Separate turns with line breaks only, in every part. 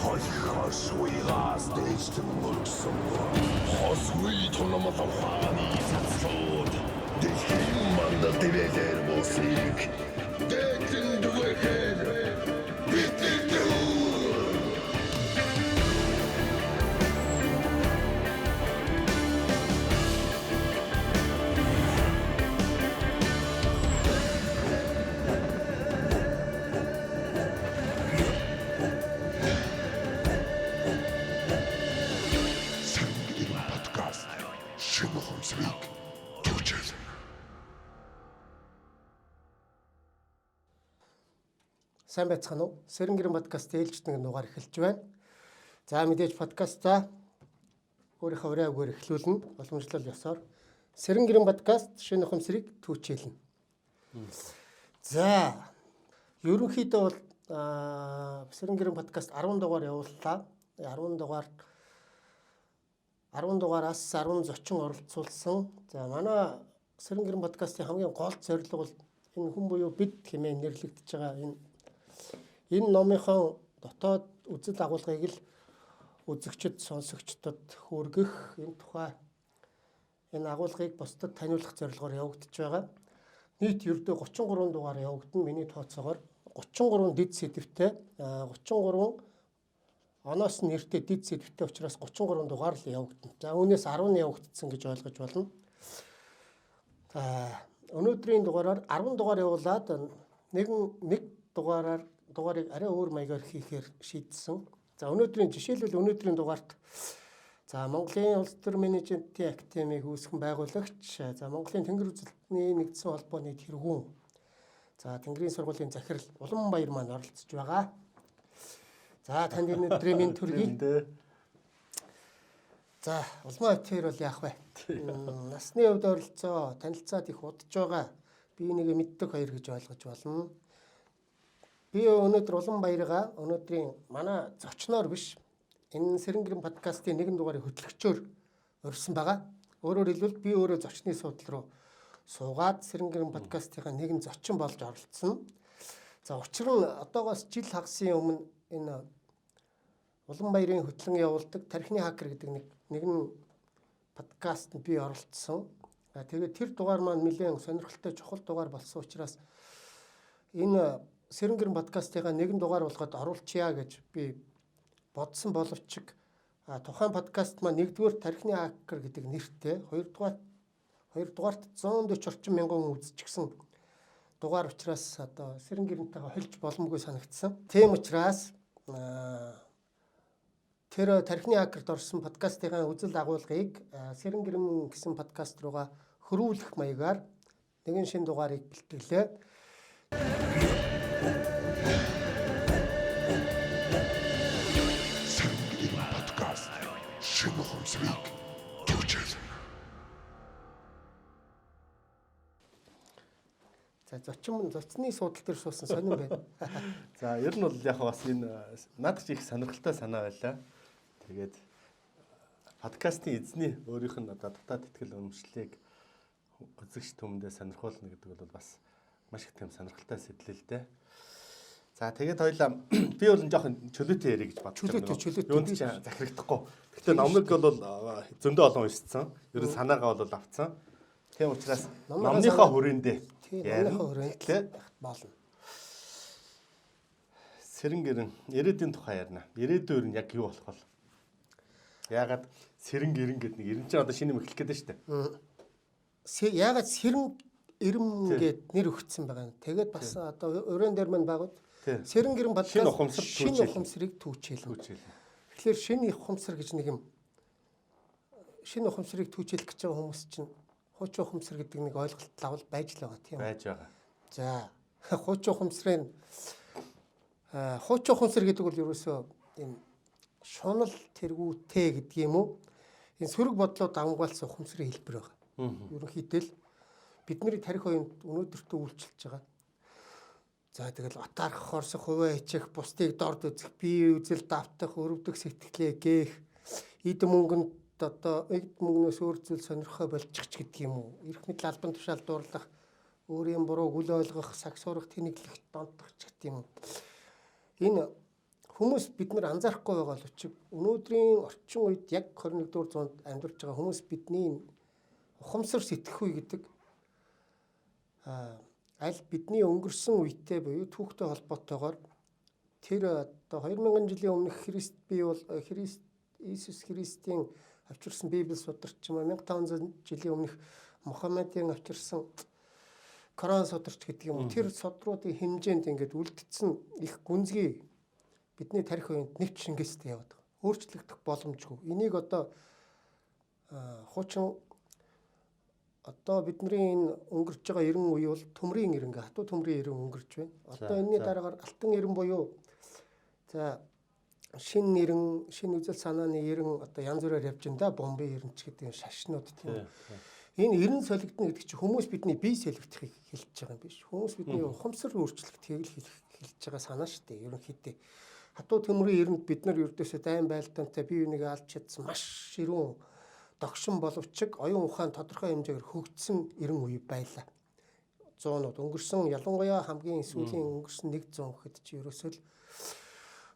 Хосуйгаас дэжтэн мөргсөн хосуй тунамал ухааны цацлууд дэлхийн мандал дэвэлэр босыг дэжтэн дүгэхээр битэрдүү.
Сайн байцгаана уу? Сэрэнгэрэн подкаст ээлжтэн дугаар эхэлж байна. За мэдээж подкастаа өөрийнхөө ураа өгөр эхлүүлнэ. Боломжлол ёсоор Сэрэнгэрэн подкаст шинэ ухамсарыг түүчээлнэ. За ерөнхийдөө бол Сэрэнгэрэн подкаст 10 дугаар явууллаа. 10 дугаараас 10 зочин оролцуулсан. За манай Сэрэнгэрэн подкастын хамгийн гол зорилго бол энэ хүн буюу бид хэмээн нэрлэгдэж байгаа энэ номынхон дотоод үзэл агуулгыг л үзэгчд, сонсогчдод хүргэх энэ тухай энэ агуулгыг бусдад таниулах зорилгоор явагдаж байгаа. Нийт ердөө 33 дугаар явагдана. Миний тооцоогоор 33 дэд сэдвтэй 33 оноос нэртэй дэд сэдвтэй учраас 33 дугаар л явагдана. За үүнээс 10 нь явагдсан гэж ойлгож болно. За өнөөдрийн дугаараар 10 дугаар явуулаад нэг дугаарыг арай өөр маягаар хийхээр шийдсэн. За өнөөдрийн жишээлбэл өнөөдрийн дугаарт Монголын улс төр менежментийн академиг үүсгэн байгуулагч, Монголын Тэнгэр үзэлтний нэгдсэн холбооны тэргүүн, Тэнгэрийн сургуулийн захирал Уланбаяр маань оролцож байгаа. За танд өнөөдрийн минь төргий. За Улмаа тэр бол яах вэ? Насны хувьд ойролцоо танилцаад их удаж байгаа. Би нэг мэддэг хоёр гэж ойлгож болно. Би өнөөдөр Уланбаяргаа өнөөдрийн манай зочноор биш энэ Сэрэнгэрэн подкастын нэгэн дугаарыг хөтлөгчөөр урьсан байгаа. Өөрөөр хэлбэл би өөрөө зочны суудлал руу суугаад Сэрэнгэрэн подкастынхаа нэгэн зочин болж оролцсон. За учир нь одоогоос жил хагасын өмнө энэ Уланбаярын хөтлөн явуулдаг Тархины хакер гэдэг нэгэн подкастт би оролцсон. Тэгээд тэр дугаар маань нэлээд сонирхолтой чухал дугаар болсон учраас энэ Сэрэнгэрэн подкастынхаа нэгэн дугаар болгоод оруулчихъя гэж би бодсон боловч тухайн подкаст маань нэгдүгээр Тархины хакер гэдэг нэртэй, хоёрдугаарт 140 орчим мянган хүн үзчихсэн дугаар учраас одоо Сэрэнгэрэнтэйгээ холж боломгүй санагдсан. Тийм учраас тэр Тархины хакерт орсон подкастынхаа үзэл агуулгыг Сэрэнгэрэн гэсэн подкаст руугаа хөрвүүлэх маягаар нэгэн шинэ дугаарыг бэлтгэлээ.
Сэрэнгэрэн подкаст шинэ ухамсарыг түүчээлнэ.
За зочны суудлал дээр суусан сонирн байна.
За ер нь бол яг бас энэ надад ч их сонирхолтой санаа байлаа. Тэгээд подкастын эзний өөрийнх нь одоо дотоод ихтгэл үнэмшлийг үзэгч түмэндээ сонирхуулна гэдэг бол бас маш их тийм сонирхолтой сэтлэл л дээ. За тэгээд хоёлаа би бол жоохон чөлөөтэй ярих гэж бодож байна. Юунд ч захирагдахгүй. Гэхдээ номыг бол зөндөө олон уншсан. Ер нь санаагаа бол авцсан. Тийм учраас номныхоо хүрээндээ
ярих болно.
Сэрэнгэрэн ирээдүйн тухай ярина. Ирээдүйн яг юу болох вэ? Яагаад Сэрэнгэрэн гэдэг нэг ирэн чинь одоо шинэ юм эхлэх гээд байна шүү дээ.
Яагаад Сэрэнгэрэн гэд нэр өгсөн байгаа юм. Тэгээд бас одоо өрөөнд дээр маань байгууд Сэрэнгэрэн подкаст шинэ ухамсарыг түүчээлнэ. Тэгэхээр шинэ ухамсар гэж нэг юм шинэ ухамсарыг түүчээлэх гэж байгаа хүмүүс чинь хуучин ухамсар гэдэг нэг ойлголт лавл байж л байгаа тийм үү?
Байж байгаа.
За хуучин ухамсар гэдэг бол ерөөсөө энэ шунал тэргүүтэй гэдэг юм уу? Энэ сөрөг бодлоод амгаалсан ухамсарын хэлбэр байгаа. Ерөнхийдөө л бидний тарих оюунд өнөөдөртөө үйлчилж байгаа. За тэгэл отаарх, хорсох, хувиа хийчих, бусдыг дорд үзэх, бие үзэл давтах, өрөвдөх сэтгэлээ гээх, эд мөнгөнд одоо эд мөнгнөөс өөр зүйл сонирхоо болчих гэдэг юм уу? Эрх мэдэл албан тушаал дуурлах, өөрийн бурууг үл ойлгох, сагсуурах, тэнэглэх, донтох ч гэдэг юм уу? Энэ хүмүүс бид нар анзаарахгүй байгаа л учраас өнөөдрийн орчин үед яг 21-р зуунд амьдарч байгаа хүмүүс бидний ухамсар сэтгэхүй гэдэг аль бидний өнгөрсөн үетэй буюу түүхтэй холбоотойгоор тэр одоо 2000 жилийн өмнөх Христ бий бол Иесус Христийн авчирсан Библийг сударч юм 1500 жилийн өмнөх Мухаммедийн авчирсан Коран сударч гэдэг юм. Тэр содруудын хэмжээнд ингээд үлдсэн их гүнзгий бидний тарих үеинд нэвч шингээстэй яваад байгаа. Өөрчлөгдөх боломжгүй. Энийг одоо хуучин одоо бидний энэ өнгөрч байгаа 90 үе бол төмрийн 90, хатуу төмрийн 90 өнгөрч байна. Одоо энэний дараагаар алтан 90 буюу за шин 90, шин үзэл санааны 90 одоо янз бүрээр явж байна да. Бомбын 90 ч гэдэг шашнууд тийм. Энэ 90 солигдно гэдэг чинь хүмүүс бидний бие солигдохыг хэлж байгаа юм биш. Хүмүүс бидний ухамсар өөрчлөгдөхийг хэлж байгаа санаа шүү дээ. Ерөнхийдөө хатуу төмрийн 90-д бид нар ердөөсөө дайн байлдаантай бие биенийг алж чадсан маш ширүүн догшин боловч оюун ухаан тодорхой хэмжээгээр хөгжсөн 90 үе байлаа. Зуунууд өнгөрсөн ялангуяа хамгийн сүүлийн өнгөрсөн 100 гэхэд чи ерөөсөө л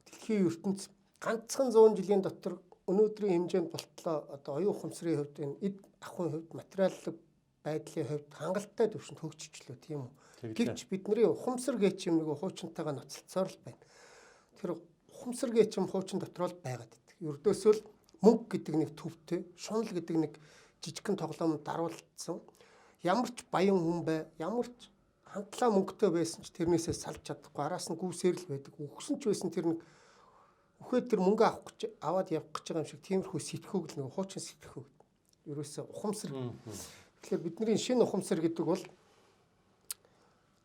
дэлхийн ертөнц ганцхан 100 жилийн дотор өнөөдрийн хэмжээнд болтлоо одоо оюун ухамсарын хувьд энэ эд ахуйн хувьд материаллык байдлын хувьд хангалттай төвшөнд хөгжичлөө тийм үү. Гэвч бидний ухамсар гэж юм нэг хуучинтайгаа ноцолцоор л байна. Тэр ухамсар гэж юм хуучин дотор л байгаад байдаг. Ердөөсөө л мөнгө гэдэг нэг төвтэй, шунал гэдэг нэг жижигхэн тоглоомд даруулсан. Ямар ч баян хүн бай, ямар ч хандлаа мөнгөтэй байсан ч тэрнээсээ салж чадахгүй, араас нь гүйсээр л байдаг. Өгсөн ч байсан тэр нэг өхөөд тэр мөнгө авах гэж аваад явах гэж байгаа юм шиг тиймэрхүү сэтгхүүг л нэг хуучин сэтгхүүг. Ерөөсөө ухамсар. Тэгэхээр бидний шинэ ухамсар гэдэг бол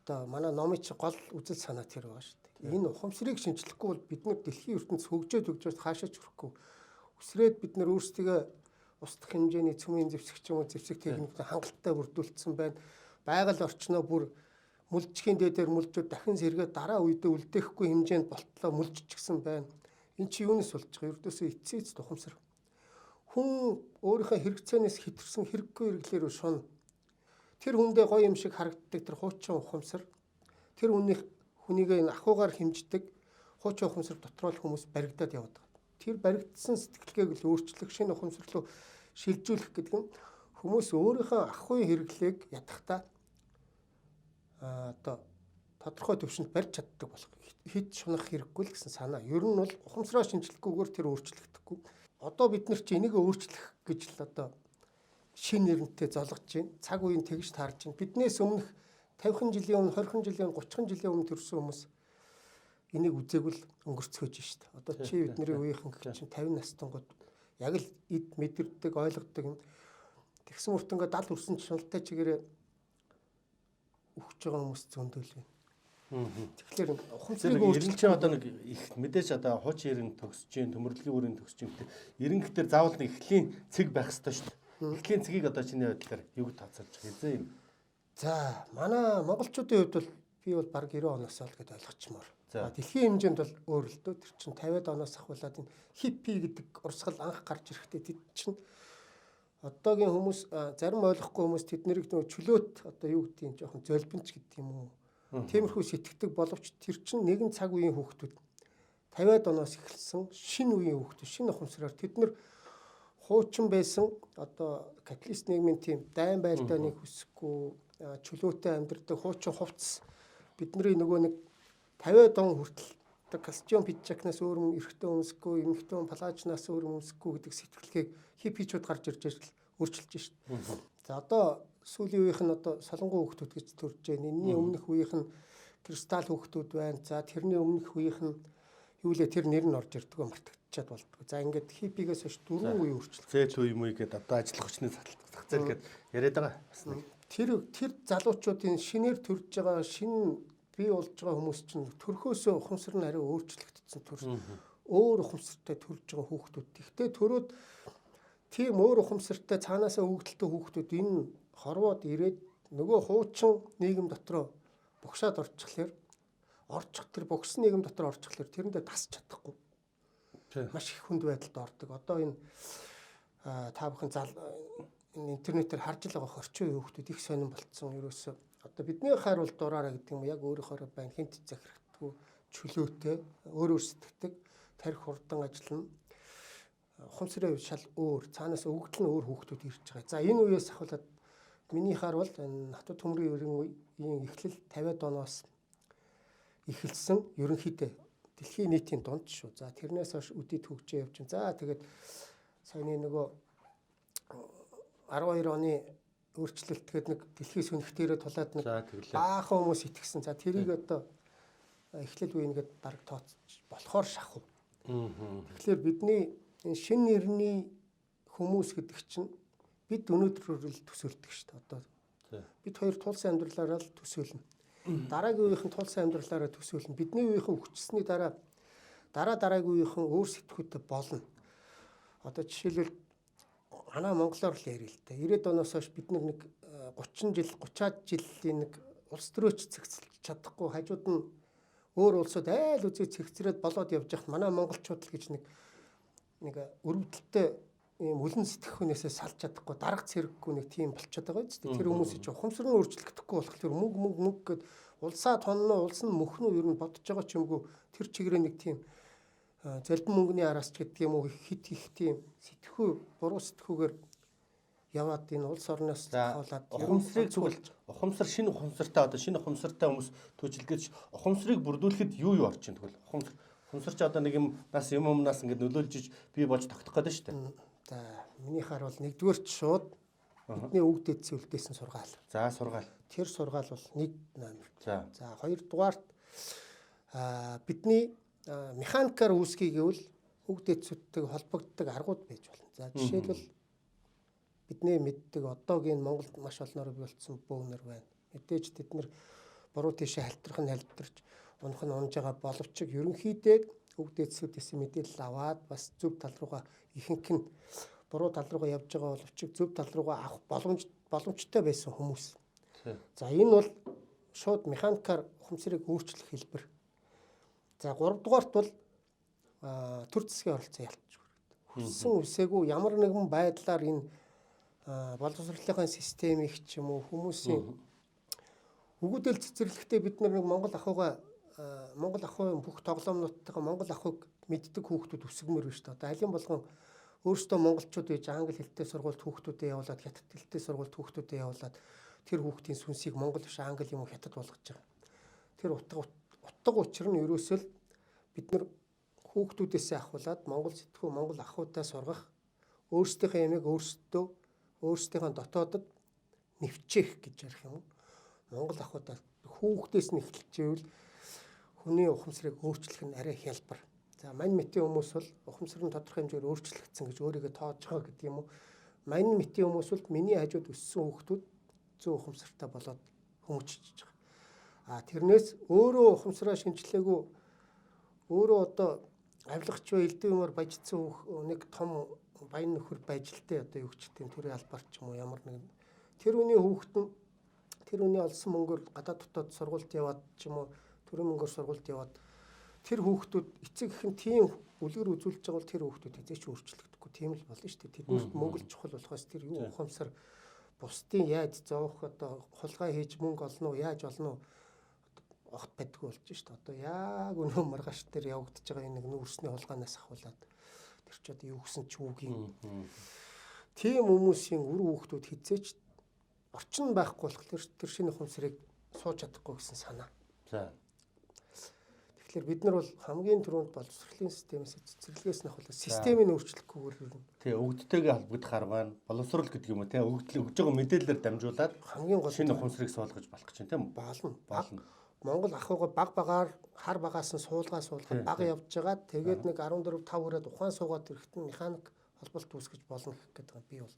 одоо манай номын чи гол үзэл санаа тэр байгаа шүү дээ. Энэ ухамсарыг шинжлэхгүй бол бид нар дэлхийн ертөнц хөгжөөд хаашаач хүрэхгүй. Үсрээд бид нар өөрсдөө устдах хэмжээний цөмийн зэвсэг ч юм уу зэвсэг техниктэй хангалттай бүрдүүлсэн байна. Байгаль орчноо бүр мүлжихийн дээдээр мүлжүүд дахин сэргээд дараа үедээ үлдээхгүй хэмжээнд болтлоо мүлжчихсэн байна. Энд чи юунаас болж байгаа? Ердөөсөө эцсийц ухамсар. Хүн өөрийнхөө хэрэгцээнээс хэтэрсэн хэрэггүй хэрэглээр шун. Тэр хүндээ гоё юм шиг харагддаг тэр хуучин ухамсар. Тэр хүнийг ахуйгаар хэмждэг хуучин ухамсар дотроо л хүмүүс баригдаад яваад байгаа. Тэр баригдсан сэтгэлгээг л өөрчлөх шинэ ухамсар руу шилжүүлэх гэдэг нь хүмүүс өөрийнхөө ахуйн хэрэглээг ядахтаа одоо тодорхой төвшөнд барьж чаддаг болох хэд шунах хэрэггүй л гэсэн санаа. Ер нь бол ухамсараа шинжлэхгүйгээр тэр өөрчлөгдөхгүй. Одоо бид нар чи энийг өөрчлөх гэж л одоо шинэ нэрнтэй золгож байна. Цаг үеийн тэгж таарж байна. Биднээс өмнөх 50 жилийн өмнө, 20 жилийн өмнө, 30 жилийн өмнө төрсэн хүмүүс энийг үзээгүүл өнгөрцгөөж шít. Одоо чи бидний үеийнхэн гэх чинь 50 настангууд яг л эд мэдэрдэг, ойлгодог. Тэгсэн мөртөнгөө 70 хүрсэн шуналтай чигээрээ өгч байгаа хүмүүс зөндөл байна. Тэгэхээр ухамсарыг
өөрчлөх чинь одоо нэг их мэдээж одоо хуучин 90 төгсөж जैन төмөрлөгийн бүрийн төгсөж юм. 90 гэхээр заавал нэг эхлийн цэг байх хэрэгтэй шүү дээ. Эхлийн цэгийг одоо чиний бодлоор юуг тооцоолж байгаа юм? За, манай монголчуудын хувьд бол би бол баг 90 оноос л гэдээ ойлгочмоор. Дэлхийн хэмжээнд бол өөр л дөө тэр чинь 50-аад оноос ахуулаад энэ хиппи гэдэг урсгал анх гарч ирэхдээ тэд чинь одоогийн хүмүүс зарим ойлгохгүй хүмүүс тэднийг нөө чөлөөт одоо юу гэдэг юм жоохон золбинч гэдэг юм уу. Тиймэрхүү сэтгэдэг боловч тэр чинь нэгэн цаг үеийн хүүхдүүд 50-аад оноос эхэлсэн шинэ үеийн хүүхдүүд шинэ ухамсараар тэд нар хуучин байсан одоо капиталист нийгмийн тийм дайн байлдааныг хүсэхгүй чөлөөтэй амьдардаг хуучин хувцс бидний нөгөө нэг 50-аад он хүртэл одоо костюм пиджакнаас өөр юм эрэгтэй өмсөхгүй, эмэгтэй палажнаас өөр өмсөхгүй гэдэг сэтгэлгээг хиппичуд гарч ирж өөрчилж шít. За одоо сүүлийн үеийнх нь одоо солонгон хүүхдүүд гэж төрж байна. Энэний өмнөх үеийнх нь кристалл хүүхдүүд байна. За тэрний өмнөх үеийнх нь юу лээ тэр нэр нь орж ирдэг мартагдчихад болдгоо. За ингээд хиппигээс хойш 4 үе өөрчлөлт. Зэт үе юм уу гэдэг одоо ажиллах хүчний зах зээл гэдэг яриад байгаа.
Тэр залуучуудын шинээр төрж байгаа шинэ бий болж байгаа хүмүүс чинь төрхөөсөө ухамсар нь арай өөрчлөгдсөн төр өөр ухамсартай төрж байгаа хүүхдүүд. Гэхдээ төрөөд тийм өөр ухамсартай цаанаасаа өгдөлтөө хүүхдүүд энэ хорвоод ирээд нөгөө хуучин нийгэм дотроо богшаад орчихлоор орчих тэр богсон нийгэм дотор орчихлоор тэрэндээ тасч чадахгүй. Маш их хүнд байдалд ордог. Одоо энэ та бүхэн энэ интернетээр харж л байгаа орчин үеийн хүүхдүүд их сонирн болцсон. Ерөөсөө одоо бидний хайр бол дураараа гэдэг юм яг өөрөөхөө байна хинт захирагдгүй чөлөөтэй өөр сэтгэдэг. тарих хурдан ажиллана. Ухамсарын хувьд шал өөр, цаанаас өгөгдөл нь өөр хүүхдүүд ирж байгаа. За энэ үеэс ахвалаад миний харвал энэ Хатуу төмрийн үеийн эхлэл 50-аад оноос эхэлсэн ерөнхийдөө дэлхийн нийтийн дунд шүү. За тэрнээс хойш үдид хөгжөө явж байна. За тэгээд саяны нөгөө 12 оны өөрчлөлт гээд нэг дэлхийн сүнхтээрээ тулаад нэг баахан хүмүүс итгэсэн. За тэрийг одоо эхлэл үе нэгэд баг тооцож болохоор шахав. Тэгэхээр бидний энэ шин нэрний хүмүүс гэдэг чинь бид өнөөдрөөр л төсөөлдөг шүү дээ. Одоо бид хоёр тулсан амьдралаараа л төсөөлнө. Дараагийн үеийнхэн тулсан амьдралаараа төсөөлнө. Бидний үеийнхэн өгчсөний дараа дараагийн үеийнхэн өөр сэтгүүтэй болно. Одоо жишээлбэл манай монголоор л ярил л да. 90-ад оноос хойш бид нэг 30-аад жилийн нэг улс төрөөч цэгцэлж чадахгүй хажууд нь өөр улсууд айл үзээ цэгцрээд болоод явж байхад манай монголчууд л гэж нэг өрөвдөлтөй ийм үлэн сэтгэхүйнээсээ салж чадахгүй дарга цэрэггүй нэг тийм болчиход байгаа юм. Тэр хүмүүсийг ч ухамсар нь өөрчлөгдөхгүй болохоор мөг гэд улсаа тонноо улс нь мөхнөө ер нь бодож байгаа ч юмгүй тэр чигээрээ нэг тийм залбин мөнгөний араас ч гэдэг юм уу хит их тийм сэтгэхүй буруу сэтгэхүйгээр яваад энэ улс орноос хаалаад
ухамсарыг зүгэл ухамсар шинэ ухамсартай одоо шинэ ухамсартай хүмүүс төжилгөж ухамсарыг бүрдүүлэхэд юу орж ийн тэгвэл ухамсар ч одоо нэг юмнаас ингээд нөлөөлж бий болж тогтох гэдэг шүү дээ.
За миний харвал нэгдүгээр ч шууд бидний үг дэдсийн үлдээсэн сургаал.
За сургаал.
Тэр сургаал бол нэг номер.
За
хоёрдугаарт бидний механикаар үүсгий гэвэл үг дэдсүүдтэй холбогддог аргууд байж болно. За жишээлбэл бидний мэддэг одоогийн Монголд маш олноор бий болсон бөөнөр байна. Мэдээж тэд нар буруу тийшээ халтрах нь унах нь унж байгаа боловч ерөнхийдөө үг дэдсүүдээс мэдээлэл аваад бас зөв тал руугаа ихэнх нь буруу тал руугаа явж байгаа боловч зөв тал руугаа авах боломжтой байсан хүмүүс. За энэ бол шууд механикаар ухамсарыг өөрчлөх хэлбэр. За 3 дугаарт бол төр засгийн оролцоо ялцчих хэрэгтэй. Хүссэн үсээгүй ямар нэгэн байдлаар энэ боловсролын системийг ч юм уу хүмүүсийн өгөөдөл цэцэрлэгтээ бид нэг Монгол ахуйн бүх тоглоомнуудтайгаа Монгол ахуйг мэддэг хүүхдүүд өсгмөр байна шүү дээ. Одоо алин болгон өөрсдөө монголчууд байж англи хэлтэй сургуульд хүүхдүүдэд явуулаад хятад хэлтэй сургуульд хүүхдүүдэд явуулаад тэр хүүхдийн сүнсийг монгол биш англи юм уу хятад болгож байгаа. Тэр утга учир нь ерөөсөө л бид нар хүүхдүүдээсээ ахуулаад монгол сэтгүү монгол ахуйтай сургах өөрсдийнхээ ямиг өөрсдийнхөө дотоодод нэвчээх гэж ярих юм. Монгол ахуйтай хүүхдээс нь эхэлжээвэл хүний ухамсарыг өөрчлөх нь арай хялбар. За мань мэтийн хүмүүс бол ухамсар нь тодорхой хэмжээгээр өөрчлөгдсөн гэж өөрийгөө тоож байгаа гэдэг юм уу. Мань мэтийн хүмүүс бол миний хажууд өссөн хүүхдүүд зөв ухамсартай болоод хүмүүжиж байгаа. Тэрнээс өөрөө ухамсараа шинжилээгүй өөрөө одоо авилгач ба элдвэмээр бажицсан нэг том баян нөхөр байж л дээ одоо юу ч гэдэм төрийн албаар ч юм уу ямар нэгэн тэр үний хүүхэд нь тэр үний олсон мөнгөөр гадаад дотоод сургуульд яваад ч юм уу төрийн мөнгөөр сургуульд яваад тэр хүүхдүүд эцэг их нь тийм үлгэр үзүүлж байгаа бол тэр хүүхдүүд эзэж өөрчлөгдөхгүй тийм л болно шүү дээ. Тэднэрт мөнгө л чухал болохоос тэр юу ухамсар бусдын яаж зовох одоо хулгай хийж мөнгө олно уу яаж олно уу огт байдгүй болж шүү дээ. Одоо яг өнөө маргааш дээр явагдаж байгаа энэ нэг нүүрсний хулгаанаас ахуулаад тэр ч одоо юу гэсэн ч үгүй. Тийм хүмүүсийн үр хүүхдүүд хизээч орчин байхгүй болохоор тэр шинэ ухамсарыг сууж чадахгүй гэсэн санаа.
За.
Тэгэхээр бид нар бол хамгийн түрүүнд боловсролын системээс цэцэрлэгээс нь ахвал системийг өөрчлөхгүйгээр юм.
Тий, өгдөлтөйгээ холбогдох арга байна. Боловсрол гэдэг юм уу тий, өгж байгаа мэдээлэлээр дамжуулаад
хамгийн гол
шинэ ухамсарыг суулгаж болох гэж тийм үү?
Болно. Монгол ахуйгаа баг-багаар хар багаас нь суулгаад баг явж байгаа. Тэгээд нэг 14 5 хүрээд ухаан суугаад ирэхэд механик холболт үүсгэж болно гэх гэдэг би бол.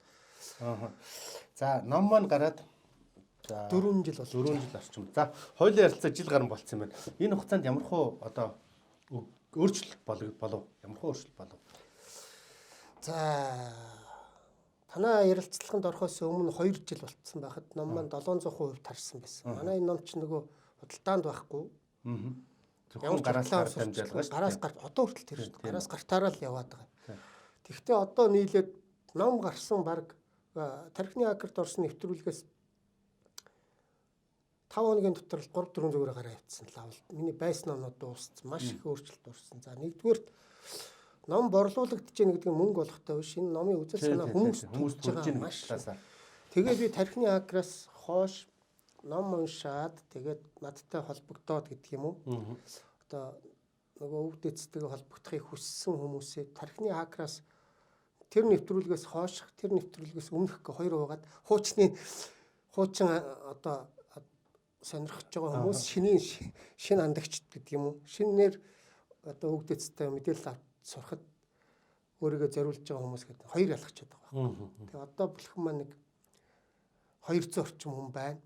За, ном маань гараад
4 жил бол
4 жил орчим. За, хоёулаа ярилцаа жил гарсан болцсон юм байна. Энэ хугацаанд ямархуу одоо өөрчлөлт болов? Ямархуу өөрчлөлт болов?
За, танаа ярилцлаганд орохоос өмнө 2 жил болцсон байхад ном маань 700% тарсан байсан. Манай энэ ном ч нөгөө худалдаанд байхгүй.
Зөвхөн гараас дамжуулж байгаа шүү.
Гараас гарт одоо хүртэл тэр шүү. Гараас гартаараа л яваад байгаа. Тэгвэл одоо нийлээд ном гарсан баг тархины хакерт орсон нэвтрүүлгээс 5 хоногийн дотор л 3-4 зүгээр гараа явцсан лавлд. Миний байсан номнууд дууссан. Маш их өөрчлөлт орсон. За нэгдүгээр ном борлуулагдаж гэнэ гэдэг нь мөнгө болохтой биш. Энэ номын үзэл санаа хүмүүс
төрж байгаа
маш
талаасаа.
Тэгээд би тархины хакраас хойш ном уншаад тэгээд надтай холбогдоод гэдэг юм уу? Одоо нөгөө өвд эцтэйгээ холбогдохыг хүссэн хүмүүсээ тархины хакраас тэр нэвтрүүлгээс хойш тэр нэвтрүүлгээс өмнөх хоёр угаад хуучин одоо сонирхож байгаа хүмүүс шинэ андагчд гэдэг юм уу? Шинээр одоо өвд эцтэй мэдээлэл авч сурахад өөрийгөө зориулж байгаа хүмүүс гэдэг хоёр ялгчаад байгаа байхгүй. Тэгээ одоо бүлхэн маань нэг 200 орчим хүн байна.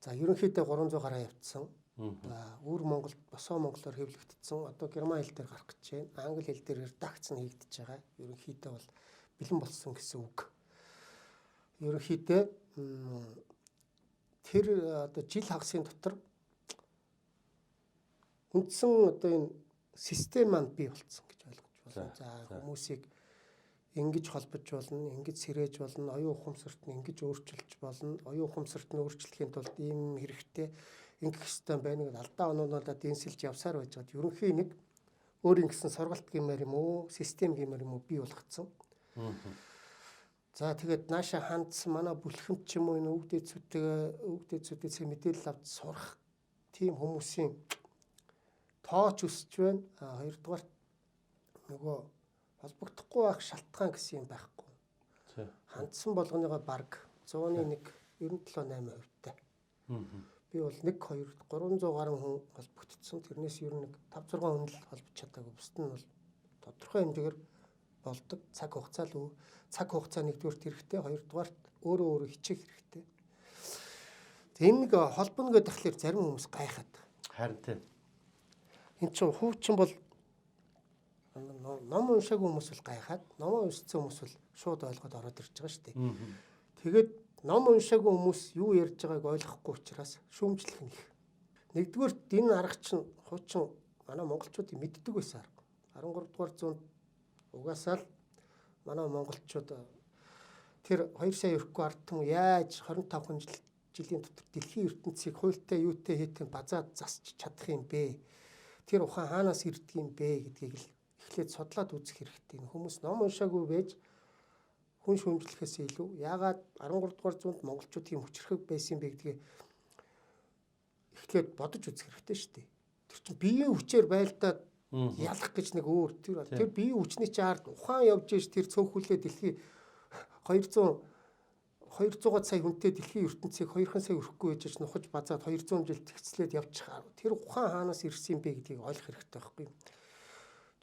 За ерөнхийдөө 300 гараа явцсан. За өвөр Монголд босоо монголоор хэвлэгдсэн. Одоо герман хэл дээр гарах гэж байна. Англи хэл дээр редакц нь хийгдэж байгаа. Ерөнхийдөө бол бэлэн болсон гэсэн үг. Ерөнхийдөө тэр одоо жил хагасын дотор үндсэн одоо энэ систем маань бий болсон гэж ойлгож байна. За хүмүүсийг ингэж холбож болно, ингэж сэрээж болно, оюун ухамсарт нь ингэж өөрчилж болно. Оюун ухамсарт нь өөрчлөхийн тулд ийм хэрэгтэй ингэх систем байна гэдэг алдаа оноонуудаа дэнсэлж явсаар байж байгаа. Ерөнхий нэг өөрийн гэсэн сургалт гэмээр юм уу, систем гэмээр юм уу бий болгоцсон. За тэгээд нааша хандсан манай бүлхэмт ч юм уу энэ өвдөцүүдээс мэдээлэл авч сурах тийм хүмүүсийн тооч өсөж байна. Хоёрдугаар нөгөө холбогдохгүй байх шалтгаан гэсэн юм байхгүй. Хандсан болгоныгоо баг 100-ны 97.8%-тай. Би бол 1-2-300 гаруй хүн холбогдсон. Тэрнээс ер нь 5-6 хүн л холбож чадаагүй. Бусд нь бол тодорхой хэмжээгээр болдог. Цаг хугацаа нэгдүгээрт хэрэгтэй, хоёрдугаарт өөрөө хичээх хэрэгтэй. Энэ нэг холбоно гэдэг тахлаар зарим хүмүүс гайхаад.
Харин тийм.
Энд чинь хуучин бол ном уншаагүй хүмүүс бол гайхаад, ном уншсан хүмүүс бол шууд ойлгоод ороод ирж байгаа шүү дээ. Тэгээд ном уншаагүй хүмүүс юу ярьж байгааг ойлгохгүй учраас шүүмжлэх нь их. Нэгдүгээрт энэ арга чинь хуучин манай монголчуудын мэддэг байсан арга. 13 дугаар зуунд угаасаа л манай монголчууд тэр 2 сая өрхгүй ард түмэн яаж 25 жилийн дотор дэлхийн ертөнцийг хуйлтай юутай хийтэн базаад засч чадах юм бэ? Тэр ухаан хаанаас ирдэг юм бэ гэдгийг л эхлээд судлаад үзэх хэрэгтэй. Хүмүүс ном уншаагүй байж хүн шүүмжлэхээс илүү яагаад 13 дугаар зуунд монголчууд тийм хүчрхэг байсан бэ гэдгийг эхлээд бодож үзэх хэрэгтэй шүү дээ. Тэр чинь биеийн хүчээр байлдаад ялах гэж нэг өөр тэр биеийн хүчний чинь ард ухаан явж ийш тэр цөөхүүлээ дэлхий 200 сая хүнтэй дэлхийн ертөнцийг 2 сая өрөхгүй байж нухаж базаад 200 жил тэгцлээд явчих. Тэр ухаан хаанаас ирсэн юм бэ гэдгийг ойлгох хэрэгтэй байхгүй юу?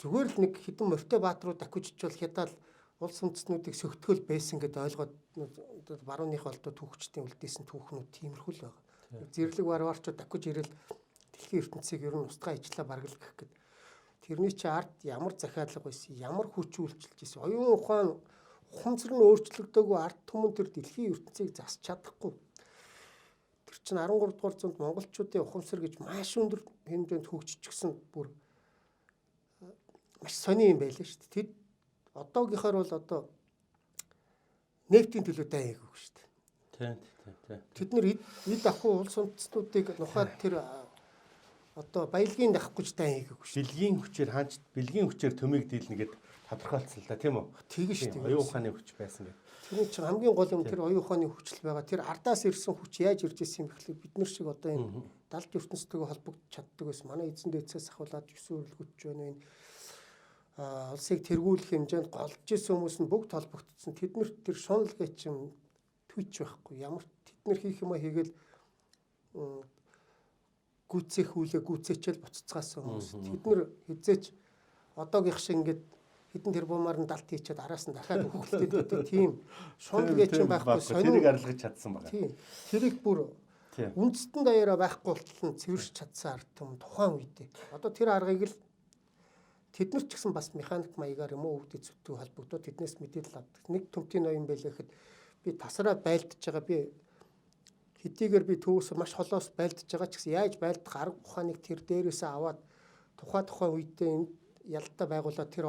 Зүгээр л нэг хэдэн морьтой баатрууд акужичвал хятад улс үндэстнүүдийг сөгтгөл байсан гэдээ ойлгоод барууных болдоо түүхчдийн үлдээсэн түүхнүүд тиймэрхүү л байгаа. Зэрлэг варварчууд акуж ирэл дэлхийн ертөнцийг ер нь устгаа ижлаа баргал гэх гээд тэрний чи ард ямар захиалга байсан, ямар хүч үйлчилж байсан, оюун ухаан ухамсар нь өөрчлөгдөөгүй ард түмэн тэр дэлхийн ертөнцийг засч чадахгүй. Тэр чинь 13 дугаар зуунд монголчуудын ухамсар гэж маш өндөр хэмжээнд хөгжчихсэн бүр маш сони юм байлаа шүү дээ. Тэд одоогийнхоор бол одоо нефтийн төлөө дай хийгээгүй шүү дээ. Тийм. Тэд нэр эд ахуй улс үндэстнүүдийг нухаад тэр одоо баялагын дахгүй ч дай хийгээгүй шүү.
Бэлгийн хүчээр төмийг дийлнэ гэд тодорхойлцсон л да тийм үү?
Тэгэн шүү дээ.
Оюун ухааны хүч байсан гэдэг.
Тэр чинь хамгийн гол юм тэр оюун ухааны хүчл байгаа. Тэр ардаас ирсэн хүч яаж ирж ирсэн юм гэхлээр бид нар шиг одоо энэ далд ертөнцтэйгээ холбогдож чаддаг байсан. Манай эзэн дээдсээс ахуулаад 9 өрлөгч байна энэ улсыг тэргүүлэх хэмжээнд голж исэн хүмүүс нь бүгд холбогдсон. Тэднэрт тэр шунал гэж юм твич байхгүй. Ямар тэднэр хийх юм а хийгээл гүцээчэл буцацгаасан хүмүүс. Тэднэр хизээч одоогийнх шиг ингээд хэдэн тэрбумаар нь далд хийчихэд араас нь дахиад өгөхөлтэй тийм шунал гэж юм байхгүй.
Тэрийг арилгаж чадсан байна.
Тийм. Тэрийг бүр үндэстэн даяараа байхгүй болтол нь цэвэрч чадсан ард түмэн тухайн үедээ. Одоо тэр аргыг л тэднэр ч гэсэн бас механик маягаар юм уу өвдөд зүтгүү холбогдоод тэднээс мэдээлэл авдаг. Нэг төмтийн ноён байлаа гэхэд би тасараа байлдаж байгаа би хэдийгээр би төвөөс маш холоос байлдаж байгаа ч гэсэн яаж байлдах арга ухааныг тэр дээрээсээ аваад тухайн үедээ энэ ялалтаа байгуулаад тэр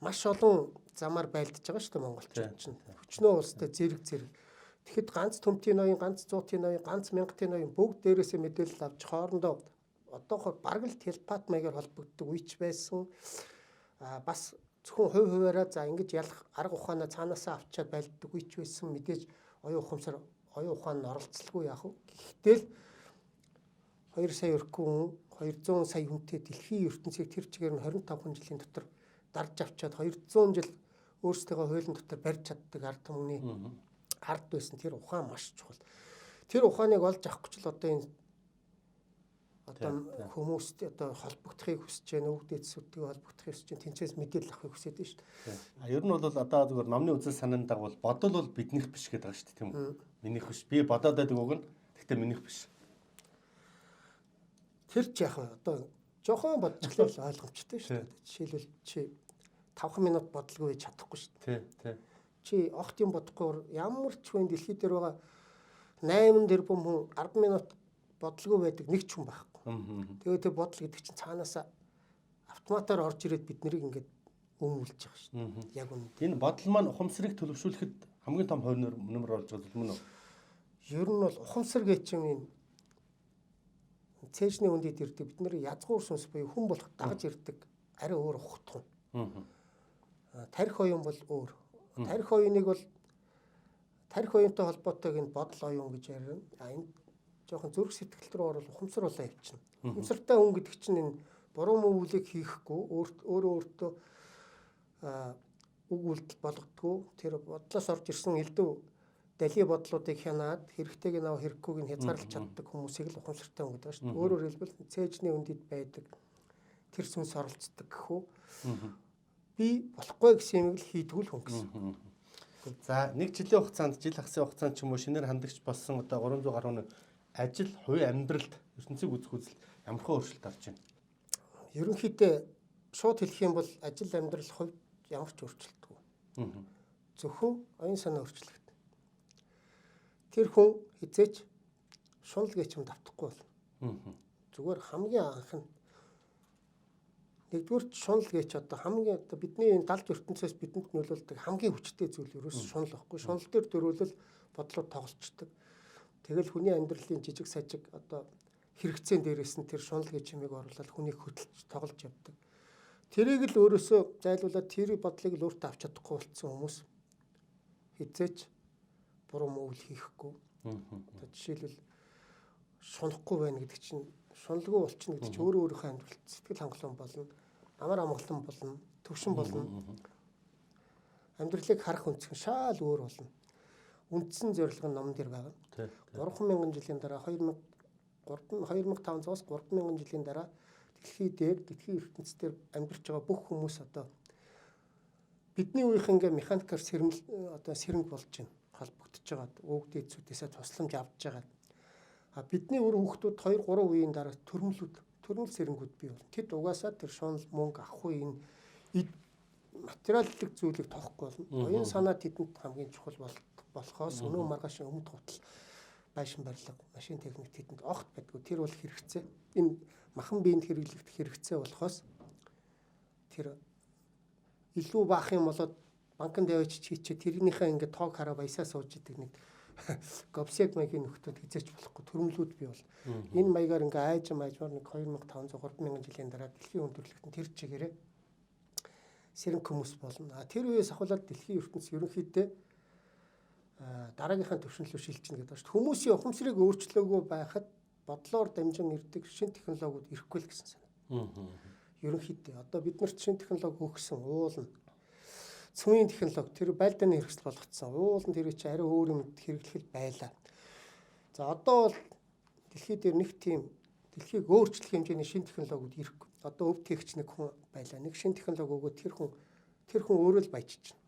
маш олон замаар байлдаж байгаа шүү дээ монголчууд чинь. Хүчнөө улстай зэрэг. Тэгэхэд ганц төмтийн ноён, ганц цуутын ноён, ганц мянгатын ноён бүгд дээрээсээ мэдээлэл авч хоорондоо одоохоор бараг л телепат маягаар холбогддог үеч байсан. Бас зөвхөн хувь хуваараа за ингэж ялах арга ухаанаа цаанаасаа авчаад байлддаг үеч байсан. Мэдээж оюун ухаан нь оролцсолгүй яах вэ? Гэхдээ л 2 сая өрхгүй хүн 200 сая хүнтэй дэлхийн ертөнцийг тэр чигээр нь 25 жилийн дотор дарж авчаад 200 жил өөрсдөө хуулийн дотор барьж чаддаг ард түмний ард байсан тэр ухаан маш чухал. Тэр ухааныг олж авах гэж л одоо энэ хүмүүст одоо холбогдохыг хүсэж байна, өвөг дээдсүүдтэй холбогдохыг хүсэж байна, тэнцээс мэдээлэл авахыг хүсэж байна шүү дээ.
Ер нь бол одоо зөвхөн номны үзэл санаанд дагвал бодол бол биднийх биш гэдэг байгаа шүү дээ, тийм үү? Минийх биш. Би бодоод байдаг үг нь гэхдээ минийх биш.
Тэр ч яах вэ? Одоо жоохон бодчихлоо ойлгомжтой шүү дээ. Жишээлбэл чи 5 минут бодлого хийж чадахгүй шүү дээ.
Тий.
Чи огт юм бодохгүй ямар ч хүн дэлхий дээр байгаа 8 тэрбум хүн 10 минут бодлого байдаг нэг ч хүн байхгүй. Тэгээд тэр бодол гэдэг чинь цаанаасаа автоматар орж ирээд бид нарыг ингээд өмүүлж байгаа шүү дээ. Яг үнэ.
Энэ бодол маань ухамсарыг төлөвшүүлэхэд хамгийн том хувь нэмэр болж байгаа юм уу?
Ер нь бол ухамсар гэж чинь энэ цээжний үндэд ирдэг бид нэр язгуур сүнс буюу хүн болох дагаж ирдэг арай өөр ухтхан. Тарих оюун бол өөр. Тарих оюуныг бол тарих оюунтай холбоотой энэ бодол оюун гэж ярина. Энэ жоохон зүрх сэтгэл рүү орол ухамсар болоо явчихна. Ухамсартай хүн гэдэг чинь энэ буруу мөвлийг хийхгүй өөртөө үг үйлдэл болгодгүй тэр бодлоос орж ирсэн элдв дали бодлуудыг хянаад хэрэгтэйг нь авах хэрэггүйг нь хязгаарлаж чаддаг хүмүүсийг л ухамсартай хүн гэдэг шүү дээ. Өөрөөр хэлбэл цээжний үндэд байдаг тэр сүнс оролцдог гэхүү. Би болохгүй гэсэн юм л хийдгүүл хүн гэсэн.
За нэг жилийн хугацаанд жил хагасын хугацаанд ч юм уу шинээр хандагч болсон одоо 300 гаруй хүн ажил хувийн амьдралд ертөнцийг үзэх үзэл ямархан өөрчлөлт орж байна.
Ерөнхийдөө шууд хэлэх юм бол ажил амьдрал хувьд ямар ч өөрчлөлтгүй. Зөвхөн оюун санаа өөрчлөлт. Тэр хүн хизээч шунал гэж юм давтахгүй бол. Зүгээр хамгийн анх нь нэгдүгээр шунал гэж одоо хамгийн одоо бидний энэ далд ертөнцөөс бидэнд нөлөөлдөг хамгийн хүчтэй зүйл ерөөс шунал байхгүй. Шунал дээр дөрвөлөл бодлоод тоглолцдог. Тэгэл хүний амьдралын жижиг сажиг одоо хэрэгцээн дээрээс нь тэр шунал гэж юмыг оруулаад хүнийг хөдөлж тоглож явдаг. Тэрийг л өөрөөсөө зайлуулаад тэр бодлыг л өөртөө авч чадахгүй болсон хүмүүс хизээч буруу мөвл хийхгүй. Одоо жишээлбэл шунахгүй байна гэдэг чинь шуналгүй болчихно гэдэг чинь өөрийнхөө амьдралд сэтгэл хангалуун болно, амар амгалан болно, төвшин болно. Амьдралыг харах үнцгэн шал өөр болно. Үндсэн зорилго нь номон дээр байгаа. 3000 жилийн дараа 2500-аас 3000 жилийн дараа дэлхийн ертөнцийн амьдарч байгаа бүх хүмүүс одоо бидний үеийнхээ механикаар сэрэнг болж байна. Холбогдож байгаа. Өвөг дээдсүүдээсээ тусламж авч байгаа. Бидний өөр хүүхдүүд 2-3 үеийн дараа төрмөл сэрэнгүүд бий болно. Тэд угаасаа тэр шунал мөнгө авахгүй энэ материаллык зүйлийг тоохгүй болно. Оюун санаа тэдэнд хамгийн чухал болохоос өнөө маргааш өмнөд гутал байшин барилга, машин техник тэдэнд огт байдгүй. Тэр бол хэрэгцээ. Энэ махан биеинд хэрэглэгдэх хэрэгцээ болохоос тэр илүү баах юм болоод банкнд явж чийчээ тэрнийхээ ингээд тоог хараа баясаа сууж идэг нэг говсег маягийн нөхдөд хизээч болохгүй төрмлүүд бий бол. Энэ маягаар ингээд айжмаар нэг 2500 3000 жилийн дараа дэлхийн өндөрлөгтөн тэр чигээрээ сэрэнг хүмүүс болно. Тэр үеэс ахуулаад дэлхийн ертөнц ерөнхийдөө дараагийнхаа төвшин рүү шилжинэ гэдэг байна шүү дээ. Хүмүүсийн ухамсарыг өөрчлөөгүй байхад бодлоор дамжин ирдэг шин технологиуд ирэхгүй л гэсэн санаа. Ерөнхийдөө одоо бид нарт шин технологи өгсөн уулна. Цөмийн технологи тэр байлдааны хэрэгсэл болгоцсон. Уулын тэр чинь арай өөр юм хэрэглэхэд байлаа. За одоо бол дэлхий дээр нэг тийм дэлхийг өөрчлөх хэмжээний шин технологиуд ирэхгүй. Одоо өв техч нэг хүн байлаа. Нэг шин технологи өгөө тэр хүн өөрөө л баяжиж байна.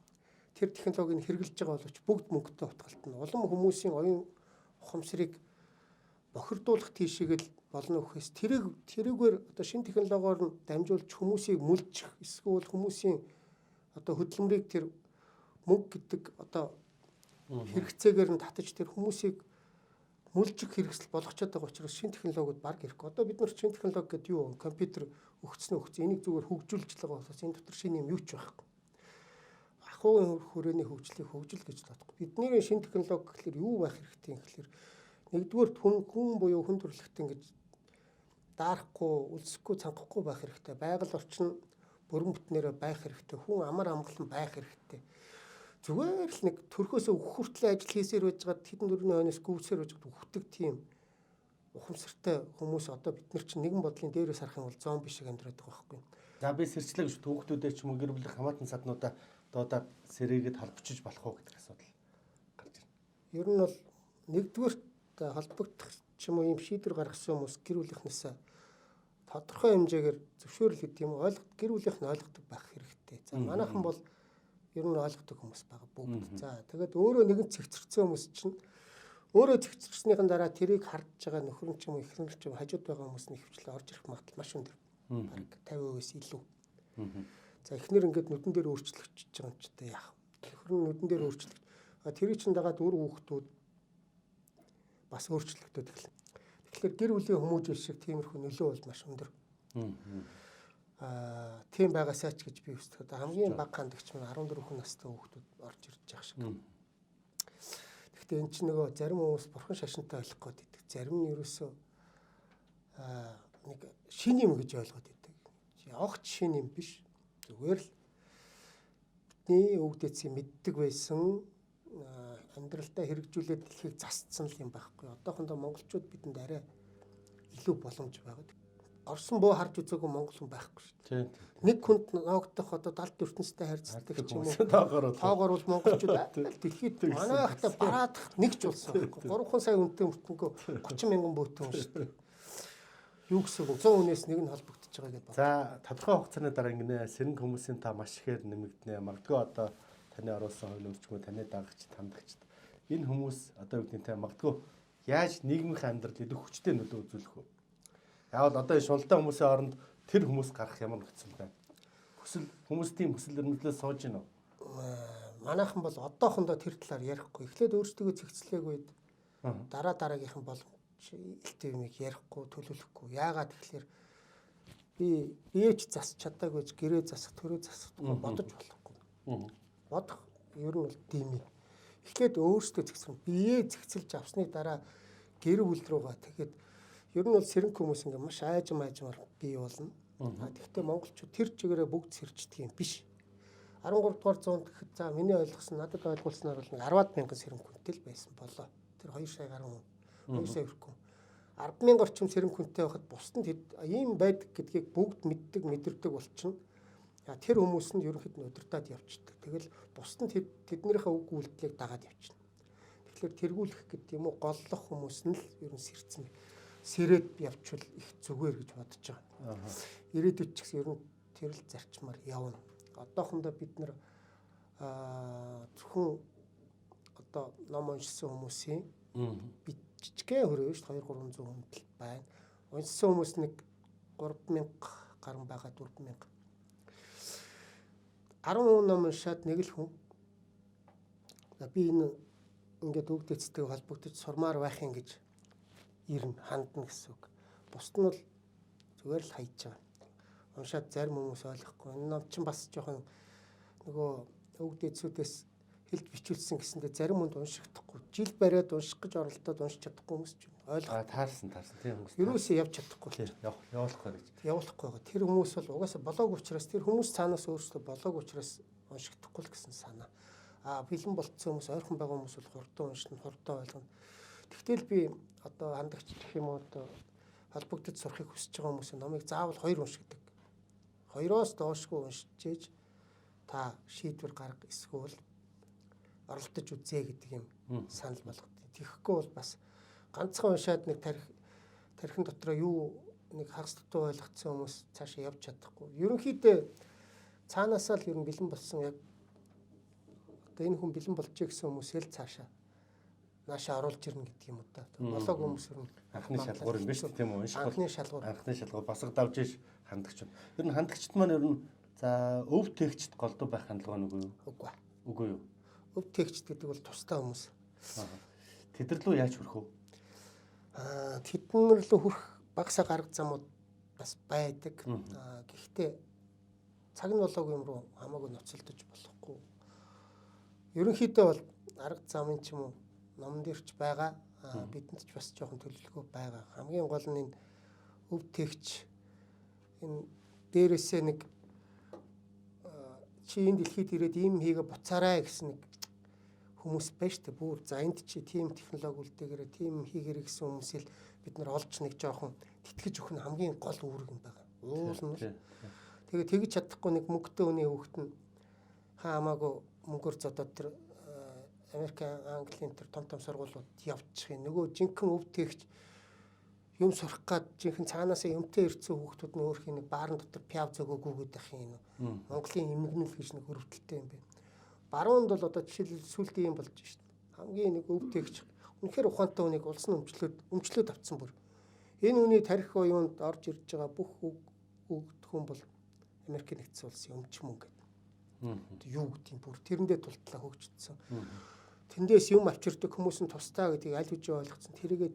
Тэр технологиг хэрэглэж байгаа боловч бүгд мөнгөтэй утгалтна. Улам хүмүүсийн оюун ухамсарыг бохирдуулах тийшээгээл болно гэхээс тэрүүгээр одоо шин технологиор нь дамжуулж хүмүүсийг мүлжих эсвэл хүмүүсийн одоо хөдөлмөрийг тэр мөнгө гэдэг одоо хэрэгцээгээр нь татаж тэр хүмүүсийг мүлжих хэрэгсэл болгочод байгаа учраас шин технологиуд баг ирэхгүй. Одоо бид нар шин технологи гэдэг юу? Компьютер өгсөн. Энийг зүгээр хөгжүүлж л байгаа болохоос энэ дотор шинэ юм юу ч байхгүй. уртхуугийн хүрээний хөгжлийг хөгжил гэж бодох. Бидний шинэ технологи гэхэлэр юу байх хэрэгтэй юм гэхэлэр нэгдүгээр хүн буюу хүн төрөлхтөн гэж даарахгүй, үлсэхгүй, цангахгүй байх хэрэгтэй. Байгаль орчин бүрэн бүтнээрээ байх хэрэгтэй. Хүн амар амгалан байх хэрэгтэй. Зүгээр л нэг төрхөөсөө өөх хүртэл ажил хийсээр байж байгаа хэдэн дөрвөн хойноос гүйцээр байж байгаа үхдэг тийм ухамсартай хүмүүс одоо бид нар чинь нэгэн бодлын дээрээс харах юм бол зомби шиг амьдраад байгаа байхгүй.
За би сэрчлэг гэж түүхтүүдээ ч юм уу гэр бүлийн хамаатан саднуудаа дуудаад сэрээгээд холбочиж болох уу гэдэг асуудал гарч ирнэ.
Ер нь бол нэгдүгээрт холбогдох ч юм уу юм шийдвэр гаргасан хүмүүс гэр бүлийнхнээс тодорхой хэмжээгээр зөвшөөрөл гэдэг юм гэр бүлийнх нь ойлгодог байх хэрэгтэй. За манайхан бол ер нь ойлгодог хүмүүс байгаа бүгд. За тэгээд өөрөө нэгэн цэгцэрсэн хүмүүс чинь өөрөө цэгцэрснийхэн дараа тэрийг харж байгаа нөхөр нь ч юм уу эхнэр ч юм хажууд байгаа хүмүүс нь хөвчлээ орж ирэх магадлал маш өндөр. Бараг 50%-ээс илүү. За эхнэр ингээд нүдэн дээр өөрчлөгдөж байгаа юм ч та яах. Нөхөр нь нүдэн дээр өөрчлөгдөж. Тэрийг чинь дагаад үр хүүхдүүд бас өөрчлөгдөд эхэлнэ. Тэгэхээр гэр бүлийн хүмүүжил шиг тиймэрхүү нөлөө бол маш өндөр. Тийм байгаасаа ч гэж би хүсдэг. Хамгийн бага хандагч маань 14 хүн настай хүүхдүүд орж ирж байгаа шиг. Гэхдээ эн чинь нөгөө зарим хүмүүс бурхан шашинтай ойлгох гээд идэг. Зарим нь ерөөсөө нэг шин юм гэж ойлгоод идэг. Огт шин юм биш. Зүгээр л бидний өвгдөөцийг мэддэг байсан амьдралдаа хэрэгжүүлээд дэлхийг засцсан л юм байхгүй. Одоохондоо монголчууд бидэнд арай илүү боломж байгаа. Орсон буу харж үзээгүй монгол хүн байхгүй шүү дээ. Нэг хүнд ноогдох одоо 70 ертөнцтэй харьцдаг ч юм уу. Тоогоор бол монголчууд дэлхийд манайхтай бараадах нэг ч улс байхгүй. 3 сая хүнтэй мөртөнгөө 30 мянган бөөтөн шүү дээ. Юу гэсэн үг 100 хүнээс нэг нь холбогдож байгаа гэдэг байна.
За тодорхой хугацааны дараа ингэнэ сэрэнг хүмүүсийн та маш ихээр нэмэгдэнэ. Магадгүй одоо таны оруулсан хууль өрчмөө таны дагагч тандагчд энэ хүмүүс одоо үгдийн та магадгүй яаж нийгмийн амьдралд идэх хүчтэй нөлөө үзүүлэх вэ? Яавал одоо энэ шуналтай хүмүүсийн оронд тэр хүмүүс гарах ямар нөхцөл байна? Хүмүүс тийм хүсэл эрмэлзлээс сууж гинэ үү?
Манайхан бол одоохондоо тэр талаар ярихгүй. Эхлээд өөрсдөө цэгцлээг үед дараагийнхан боломж илтэй юмыг ярихгүй, төлөвлөхгүй. Яагаад тэгэхээр биеч засч чадаагүй ч гэрээ засах, төрөө засах бодож болохгүй. Бодох ер нь бол дими. Эхлээд өөрсдөө цэгцэн биеэ цэгцэлж авсны дараа гэр бүл рүүгээ тэгээд ер нь бол сэрэнг хүмүүс ингээ маш аажмаар бий болно. Тэгэхдээ монголчууд тэр чигээрээ бүгд сэрждэг юм биш. 13 дугаар зуунд гэхэд за миний ойлгосон надад ойлгуулснаар бол 10-аад мянган сэрэнг хүнтэй л байсан болоо. Тэр 2 сая гаруй 2 сая хүрэхгүй. 10,000 орчим сэрэнг хүнтэй байхад бусдад ийм байдаг гэдгийг бүгд мэддэг мэдэрдэг болчихно. Тэр хүмүүс нь ерөнхийд нь удирдаад явчихдаг. Тэгэл бусдад тэднийхээ үг үйлдэлийг дагаад явчихна. Тэгэхээр тэргүүлэх гэдэг юм уу голлох хүмүүс нь л ер нь сэрцэн сэрээд явчвал их зүгээр гэж бодож байгаа. Ирээдүйд ч гэсэн ер нь тэр л зарчмаар явна. Одоохондоо бид нар зөвхөн одоо ном уншсан хүмүүсийн бид жижигхэн хөрөө шүү дээ 2-300 хүнд л байна. Уншсан хүмүүс нэг 3,000 гаруй байгаа 4,000. 10 ном уншаад нэг л хүн. Би энэ ингээд өгдөөцтэй холбогдож сурмаар байх юм гэж ирнэ хандна гэсэн үг. Бусд нь бол зүгээр л хайж байгаа. Уншаад зарим хүмүүс ойлгохгүй. Энэ ном чинь бас жоохон нөгөө өгдөөцүүдээс хэлж бичүүлсэн гэсэндээ зарим хүнд уншигдахгүй. Жил бариад унших гэж оролдоод уншиж чадахгүй хүмүүс ч ойлгоо.
Таарсан тийм хүмүүс.
Юусоо явж чадахгүй.
Явуулахгүй гэж.
Явуулахгүй байгаа. Тэр хүмүүс бол угаасаа болоог учраас тэр хүмүүс цаанаас өөрсдөө болоог учраас уншигдахгүй л гэсэн санаа. Бэлэн болцсон хүмүүс ойрхон байгаа хүмүүс бол хурдан уншина, хурдан ойлгоно. Тэгтэл би одоо хандагч гэх юм уу одоо холбогдож сурахыг хүсэж байгаа хүмүүсийн номыг заавал 2 уншигдаг. 2-оос доошгүй уншиж та шийдвэр гарга эсвэл оролдож үзье гэдэг юм санал болгодог. Тэгэхгүй бол бас ганцхан уншаад нэг тархин дотроо юу нэг хагас дутуу ойлгоцсон хүмүүс цаашаа явж чадахгүй. Ерөнхийдөө цаанаасаа л ер нь бэлэн болсон яг одоо энэ хүн бэлэн болж гэсэн хүмүүсээ л цаашаа наашаа оруулж ирнэ гэдэг юм уу та. Болоог хүмүүс ер нь
анхны шалгуур юм биш тийм үү?
Анхны шалгуур
басга давж иш хандагч. Ер нь хандагчд маань ер нь за өв тэгчд голдуу байх хандлага нь үгүй юу? Үгүй юу?
Өв тэгчд гэдэг бол тустай хүмүүс.
Тэд нар рүү яаж хүрэх вэ?
Тэднэр рүү хүрэх багасаа гарга замууд бас байдаг. Гэхдээ цаг нь болоогүй юм руу хамаагүй ноцолдож болохгүй. ерөнхийдөө бол арга замын ч юм уу номон дээр ч байгаа. Бидэнд ч бас жоохон төлөвлөгөө байгаа. Хамгийн гол нь энэ өв тэгч энэ дээрээсээ нэг чи энэ дэлхийд ирээд ийм хийгээ буцаарай гэсэн нэг хүмүүс байж тээ бүр за энд чи тийм технологи үлдээгээрээ тийм хийгэрэй гэсэн хүмүүсийг бид нар олж нэг жоохон тэтгэж өгөх нь хамгийн гол үүрэг юм байна. Уул нь тэгээ тэгж чадахгүй нэг мөнгөтэй хүний хүүхэд нь хамаагүй мөнгөөр зодоод тэр Америк, Английн тэр том сургуулиуд явчих юм. Нөгөө жинхэнэ өв тэгч юм сурах гад жинхэнэ цаанаасаа юмтай ирсэн хүүхдүүд нь өөрхийн нэг баарын дотор пяв зөгөөгүйгээд байх юм. Монголын эмгэнэл гэж нэг хөрөвдөлтэй юм байна. Баруунд бол одоо жишээлбэл сүлдээ юм болж шít. Хамгийн нэг өв тэгч үнэхээр ухаантай хүнийг улс нь өмчлөөд авцсан бүр. Энэ үний тарих оюунд орж ирж байгаа бүх хүн бол Америк нэгдсэн улсын өмчмөн гэдэг. Юу гэдэг юм бүр тэрэндээ тултлаа хөгжчихсөн. Тэндээс юм авчирдаг хүмүүс нь тусдаа гэдгийг аль хэзээ ойлгоцсон. Тэрийгээ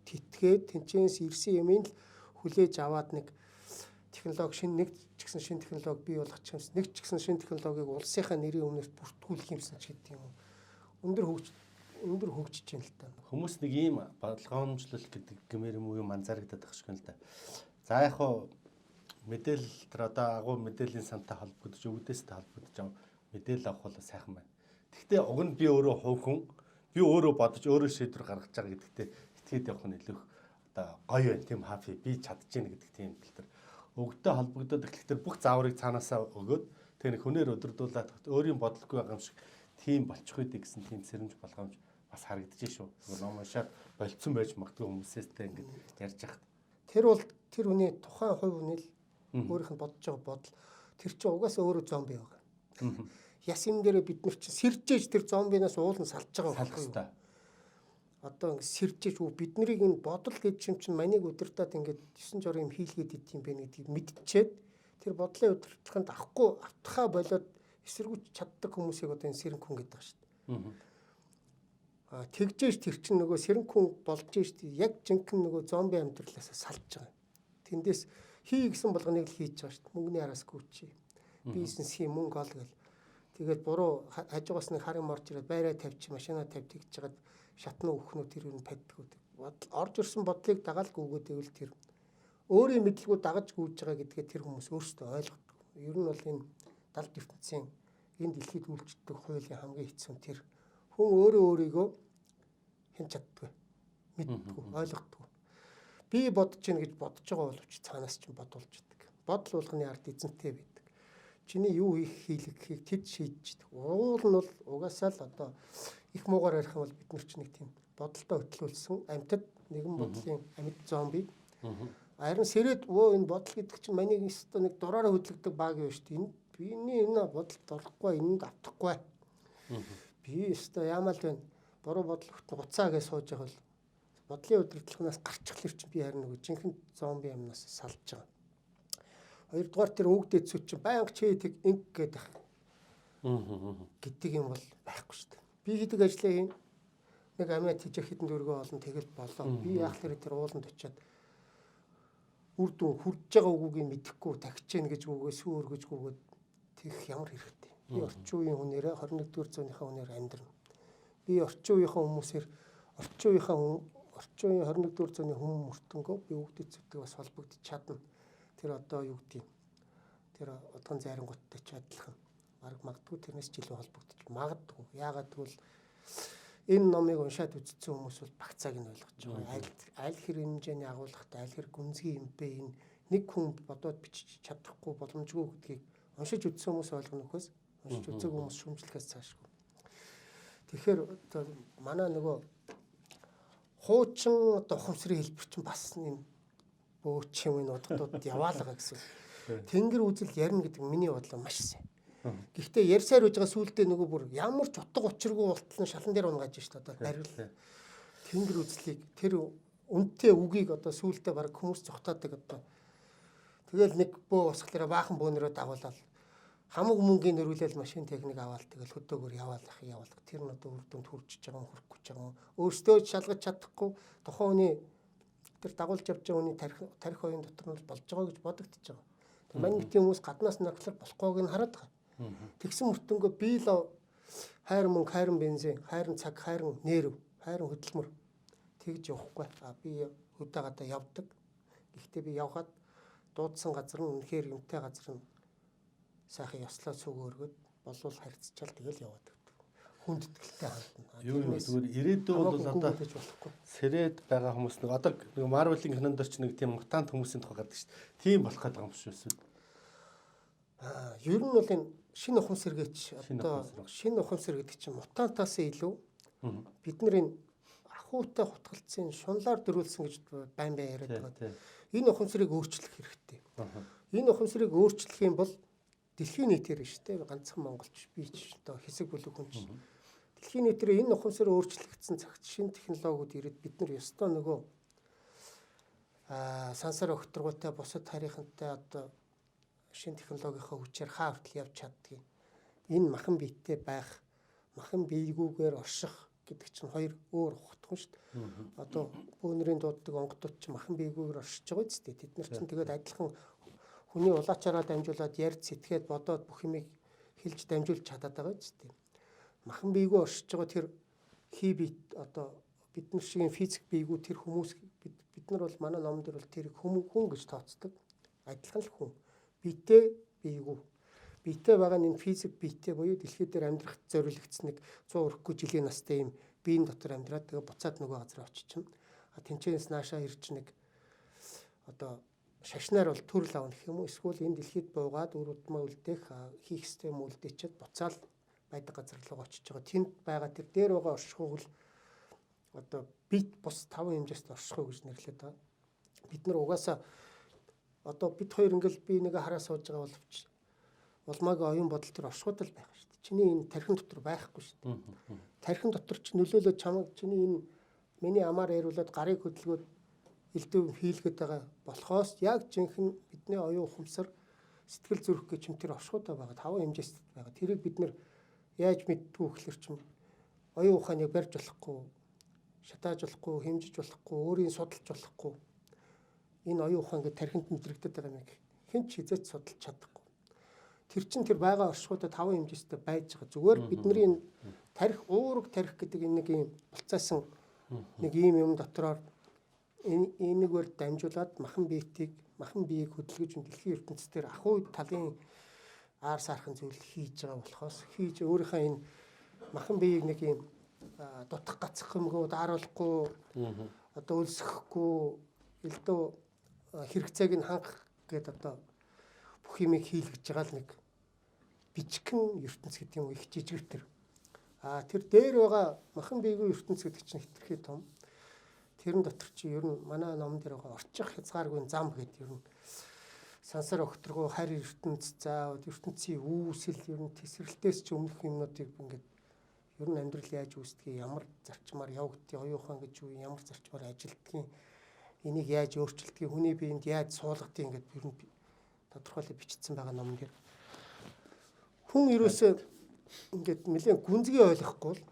тэтгээд тэнцэнс ирсэн юмыг л хүлээж аваад нэг технологи нэг ч гэсэн шинэ технологи бий болгох юмс нэг ч гэсэн шинэ технологиг улсынхаа нэрийн өмнөөс бүртгүүлэх юмсан ч гэдэг юм. Өндөр хөгжиж байна л та.
Хүмүүс нэг ийм болгоомжлол гэдэг гэмээр юм уу юм анзаарэгдээд байгаа шиг л да. За яг хуу мэдээлэл тэр одоо агуу мэдээллийн сантай холбогдож өвдөөстэй холбогдож байгаа мэдээлэл авах бол сайхан байна. Гэхдээ уг нь би өөрөө хувь хүн би өөрөө бодож өөрөө шийдвэр гаргаж байгаа гэдэгтээ итгээд явах нь илүү одоо гоё байна тийм хафи би чадчихээн гэдэг тийм бэлтэр өвгдөө холбогдоод эхлэхдээ бүх зааврыг цаанаасаа өгөөд тэр нэг хүнээр өдөрдүүлээд өөрийн бодолгүй байгаа юм шиг тийм болчих үйдэ гэсэн тийм сэрэмж болгоомж бас харагдаж шүү. Ном уншаад болцсон байж магадгүй хүмүүсээстэй ингэж ярьж байгаа.
Тэр бол тэр хүний тухайн хувь хүний л өөрийнх нь бодож байгаа бодол тэр чинь угаасаа өөрөө зомби байгаа. Яс юм дээр бид нар чинь сэржээж тэр зомбинаас уулан салж байгаа байхгүй юу? Одоо ингэ сэржээж бид нарыг энэ бодол гэж юм чинь манийг удирдаад ингээд 9 журын юм хийлгээд идэм бэ гэдгийг мэдчихээд тэр бодлын удирдлаганд автахаа болоод эсэргүүц чаддаг хүмүүсийг одоо энэ сэрэнг хүн гэдэг шүү дээ. Тэгжээж тэр чинь нөгөө сэрэнг хүн болж шүү дээ. Яг жинхэнэ нөгөө зомби амьдралаасаа салж байгаа. Тэндээс хий гэсэн болгоныг л хийж байгаа шүү дээ. Мөнгөний араас гүйчи. Бизнес хий мөнгө ол гэл. Тэгээд буруу хажуугаас нэг хар юм орж ирээд байраа тавьчих, машинаа тавьчих гэж чагаад шатны өөхнөө тэр юу паддгүү. Орж ирсэн бодлыг дагаал гүгээд ивэл тэр өөрийн мэдлэгүүд дагаж гүйж байгаа гэдгээ тэр хүмүүс өөрсдөө ойлгодог. Ер нь бол энэ 70 дэвтэнцийн энэ дэлхийд үйлчлдэг хуулийн хамгийн хэцүү тэр хүн өөрөө өөрийгөө хэн чаддгүй, мэддэггүй, ойлгодгүй. Би бодож гин гэж бодож байгаа боловч цаанаас ч бодулж идэг. Бодол болгоны ард эзэнтэй байдаг. Чиний юу хийх хийлгэхийг тэд шийдчихдэг. Уул нь бол угаасаа л одоо их муугаар ярих юм бол бид нар ч нэг тийм бодолтой хөтлүүлсэн амьтад нэгэн бодлын амьд зомби. Харин сэрэд энэ бодол гэдэг чинь манийг өстө нэг дураараа хөдлөгдөг баг юм шүү дээ. Биний энэ бодолд орохгүй, энэнд автахгүй. Би өстө яамал байна. Буруу бодол хөтөн гуцаа гэж сууж байгаа бол бодлын удирдлагаас гарчихлаар чинь би харин нэг жинхэнэ зомби амнаас салж байгаа. Хоёрдугаар тэр өвгдөд зүт чинь баян чи тэг инг гэдэг гэдэг юм бол байхгүй шүү дээ. Би хийдэг ажлаа хийн нэг амиа тийчих хитэн дөргөө олон тэгэл болоо. Би яах вэ тэр ууланд очиад үр дүн хүрж байгаа үгүйг мэдэхгүй тагч гэн гэж үгөө сүүр гэж үгээд тэгэх ямар хэрэгтэй. Би орчин үеийн хүнээрээ 21-р зууныхаа хүнээр амьдрна. Би орчин үеийнхаа хүмүүсээр орчин үеийн 21-р зууны хүмүүс мөртөнгөө би өвгдөд зүтдэг бас холбогдож чадна. Тэр одоо юу гэдэг тэр одгон зайрангуудтай ч адилхан магадгүй тэрнээс ч илүү холбогдож магадгүй. Яагаад гэвэл энэ номыг уншаад үзсэн хүмүүс бол багцааг нь ойлгож байгаа. Аль хэр хэмжээний агуулгатай, аль хэр гүнзгий юм бэ энэ нэг хүн бодоод бичиж чадахгүй боломжгүй гэдгийг уншиж үзсэн хүмүүс ойлгоно нөхөөс уншиж үзээгүй хүмүүс шүүмжлэхээс цаашгүй. Тэгэхээр одоо манай нөгөө хуучин одоо ухамсарын хэлбэр чинь бас энэ бөөч юм энэ удагдууд яваалгаа гэсэн. Тэнгэр үзэл ярина гэдэг миний бодлоо маш сайн. Гэхдээ ярьсаар үж байгаа сүултээ нөгөө бүр ямар ч утга учиргүй болтол нь шалан дээр унгааж шít одоо барил. Тэнгэр үзлийг тэр үнэтэй үгийг одоо сүултээ баг хүмүүс зогтоодаг одоо. Тэгэл нэг бөө босглороо баахан бөөнөрөө дагуулаад хамаг мөнгөний нөрүүлэл машин техник аваад тэгэл хөдөөгөр яваалах. Тэр нь одоо үр дүнд хүрчиж байгаа юм хүрхгүй ч байгаа юм. Өөртөө шалгаж чадахгүй тухайн хүний тэр дагуулж явж байгаа хүний тарих оюун дотор нь болж байгаа гэж бодогдож байгаа. Тэр манийх тийм хүмүүс гаднаас наглах болохгүйг нь хараад байгаа. Тэгсэн мөртөнгөө би л хайрын мөнгө, хайрын бензин, хайрын цаг, хайрын нэрв, хайрын хөдөлмөр тэгж явахгүй. Би хөдөөгаадаа явдаг. Гэхдээ би явхад дуудсан газар нь үнэхээр юмтай газар нь сайхан ёслоо цуг өргөд болвол харьцчаал тэгэл яваад байдаг. Хүнд итгэлтэй хандна.
Юу юм зүгээр ирээдүйн бол одоо сэрэд байгаа хүмүүс нэг одоо нэг Marvel-ийн кинонд ч нэг тийм мутант хүмүүсийн тухай гардаг шүү дээ. Тийм болох гэдэг юм шүү эсвэл.
Ер нь бол энэ шинэ ухамсар гэж одоо шинэ ухамсар гэдэг чинь мутантаас илүү бид нар энэ ахуйтай хутгалцсан шунлаар дөрүүлсэн гэж байн яриад байгаа. Энэ ухамсарыг өөрчлөх хэрэгтэй. Энэ ухамсарыг өөрчлөх юм бол дэлхийн нийтээр шүү дээ. Ганцхан монголч би ч одоо хэсэг бүлэг хүн чинь. Дэлхийн нийтээр энэ ухамсарыг өөрчлөгдсөн цагт шинэ технологиуд ирээд бид нар ёстой нөгөө сансар өгтргүүтэй бусад харийнхантай одоо шинэ технологийнхаа хүчээр хаа хүртэл явж чаддгийг. Энэ махан биеттэй байх, махан биегүүгээр орших гэдэг чинь хоёр өөр ухтхан шүү дээ. Одоо бөөнөрийн дууддаг онгодууд чинь махан биегүүгээр оршиж байгаа ч дээ. Тэд нар чинь тэгээд адилхан хүний улаачаараа дамжуулаад ярьж сэтгээд бодоод бүх юмыг хэлж дамжуулж чадаад байгаа ч дээ. Махан биегүү оршиж байгаа тэр хий биет одоо бид нар шиг физик биегүү тэр хүмүүс бид нар бол манай номон дээр бол тэрийг хүн гэж тооцдог. Адилхан л хүн. Биетэй биегүү. Биетэй байгаа нь энэ физик биетэй буюу дэлхий дээр амьдрах зориулагдсан нэг 100 өрхгүй жилийн настай юм биеийн дотор амьдраад тэгээ буцаад нөгөө газар очичихна. Тэнцэнээс наашаа ирж нэг одоо шашнаар бол төрөл авах гэх юм уу? Эсвэл энэ дэлхийд буугаад үр удмаа үлдээх хийх ёстой юм үлдээчихэд буцаал байдаг газар руу очиж байгаа. Тэнд байгаа тэр дээр байгаа оршихуйг л одоо бит бус 5 хэмжээст оршихуй гэж нэрлэдэг байгаа. Бид нар угаасаа одоо бид хоёр ингээл би нэг хараа сууж байгаа боловч улмаагийн оюун бодол төр оршихуйд л байх шүү дээ. Чиний энэ тархин дотор байхгүй шүү дээ. Тархин дотор ч нөлөөлөө чамаг чиний энэ миний амаар яриулаад гарыг хөдөлгөөд элдв хийлгээд байгаа болохоос яг жинхэнэ бидний оюун ухамсар сэтгэл зүрх гэж юм тэр оршихуйдаа байгаа 5 хэмжээст байгаа. Тэрийг бид нэр яаж мэдтгүү гэхэлэр чим оюун ухааныг барьж болохгүй, шатааж болохгүй, хэмжиж болохгүй, өөрийн судалж болохгүй. Энэ оюун ухаан гэдэг тархинд мэдрэгдэж байгаа юм хэн ч хизээч судалж чадахгүй. Тэр чин тэр байгаа оршихуйдаа 5 хэмжээстэй байж байгаа. Зүгээр бидний тарих уурга тарих гэдэг энэ нэг юм булцаасан нэг ийм юм дотроор энэгээр дамжуулаад махан биеийг хөдөлгөж дэлхийн ертөнцийн ахуй талын аар саархан зүйл хийж байгаа болохоос хийж өөрийнхөө энэ махан биеийг нэг юм дутах гацх юмгоо дааруулахгүй одоо өлсөхгүй элдв хэрэгцээг нь хангах гэдэг одоо бүх юмыг хийлгэж байгаа л нэг бичгэн ертөнц гэдэг юм их жижиг тэр. Тэр дээр байгаа махан биегүй ертөнц гэдэг чинь хэтэрхий том. Тэрэн дотор чи ер нь манай номон дээр байгаа орчих хязгааргүй зам гэдэг ер нь сансар өгтргөө харь ертөнц заа ертөнцийн үүсэл ер нь тесрэлтээс ч өмнөх юмнуудыг ингээд ер нь амьдрал яаж үүсдгийг ямар зарчмаар явагдгийг оюун ухаан гэж юу ямар зарчмаар ажилтгийг энийг яаж өөрчилдгийг хүний биед яаж суулгадгийг ингээд ер нь тодорхойлож бичсэн байгаа номон дээр хүн ерөөсөө ингээд нэлээд гүнзгий ойлгохгүй л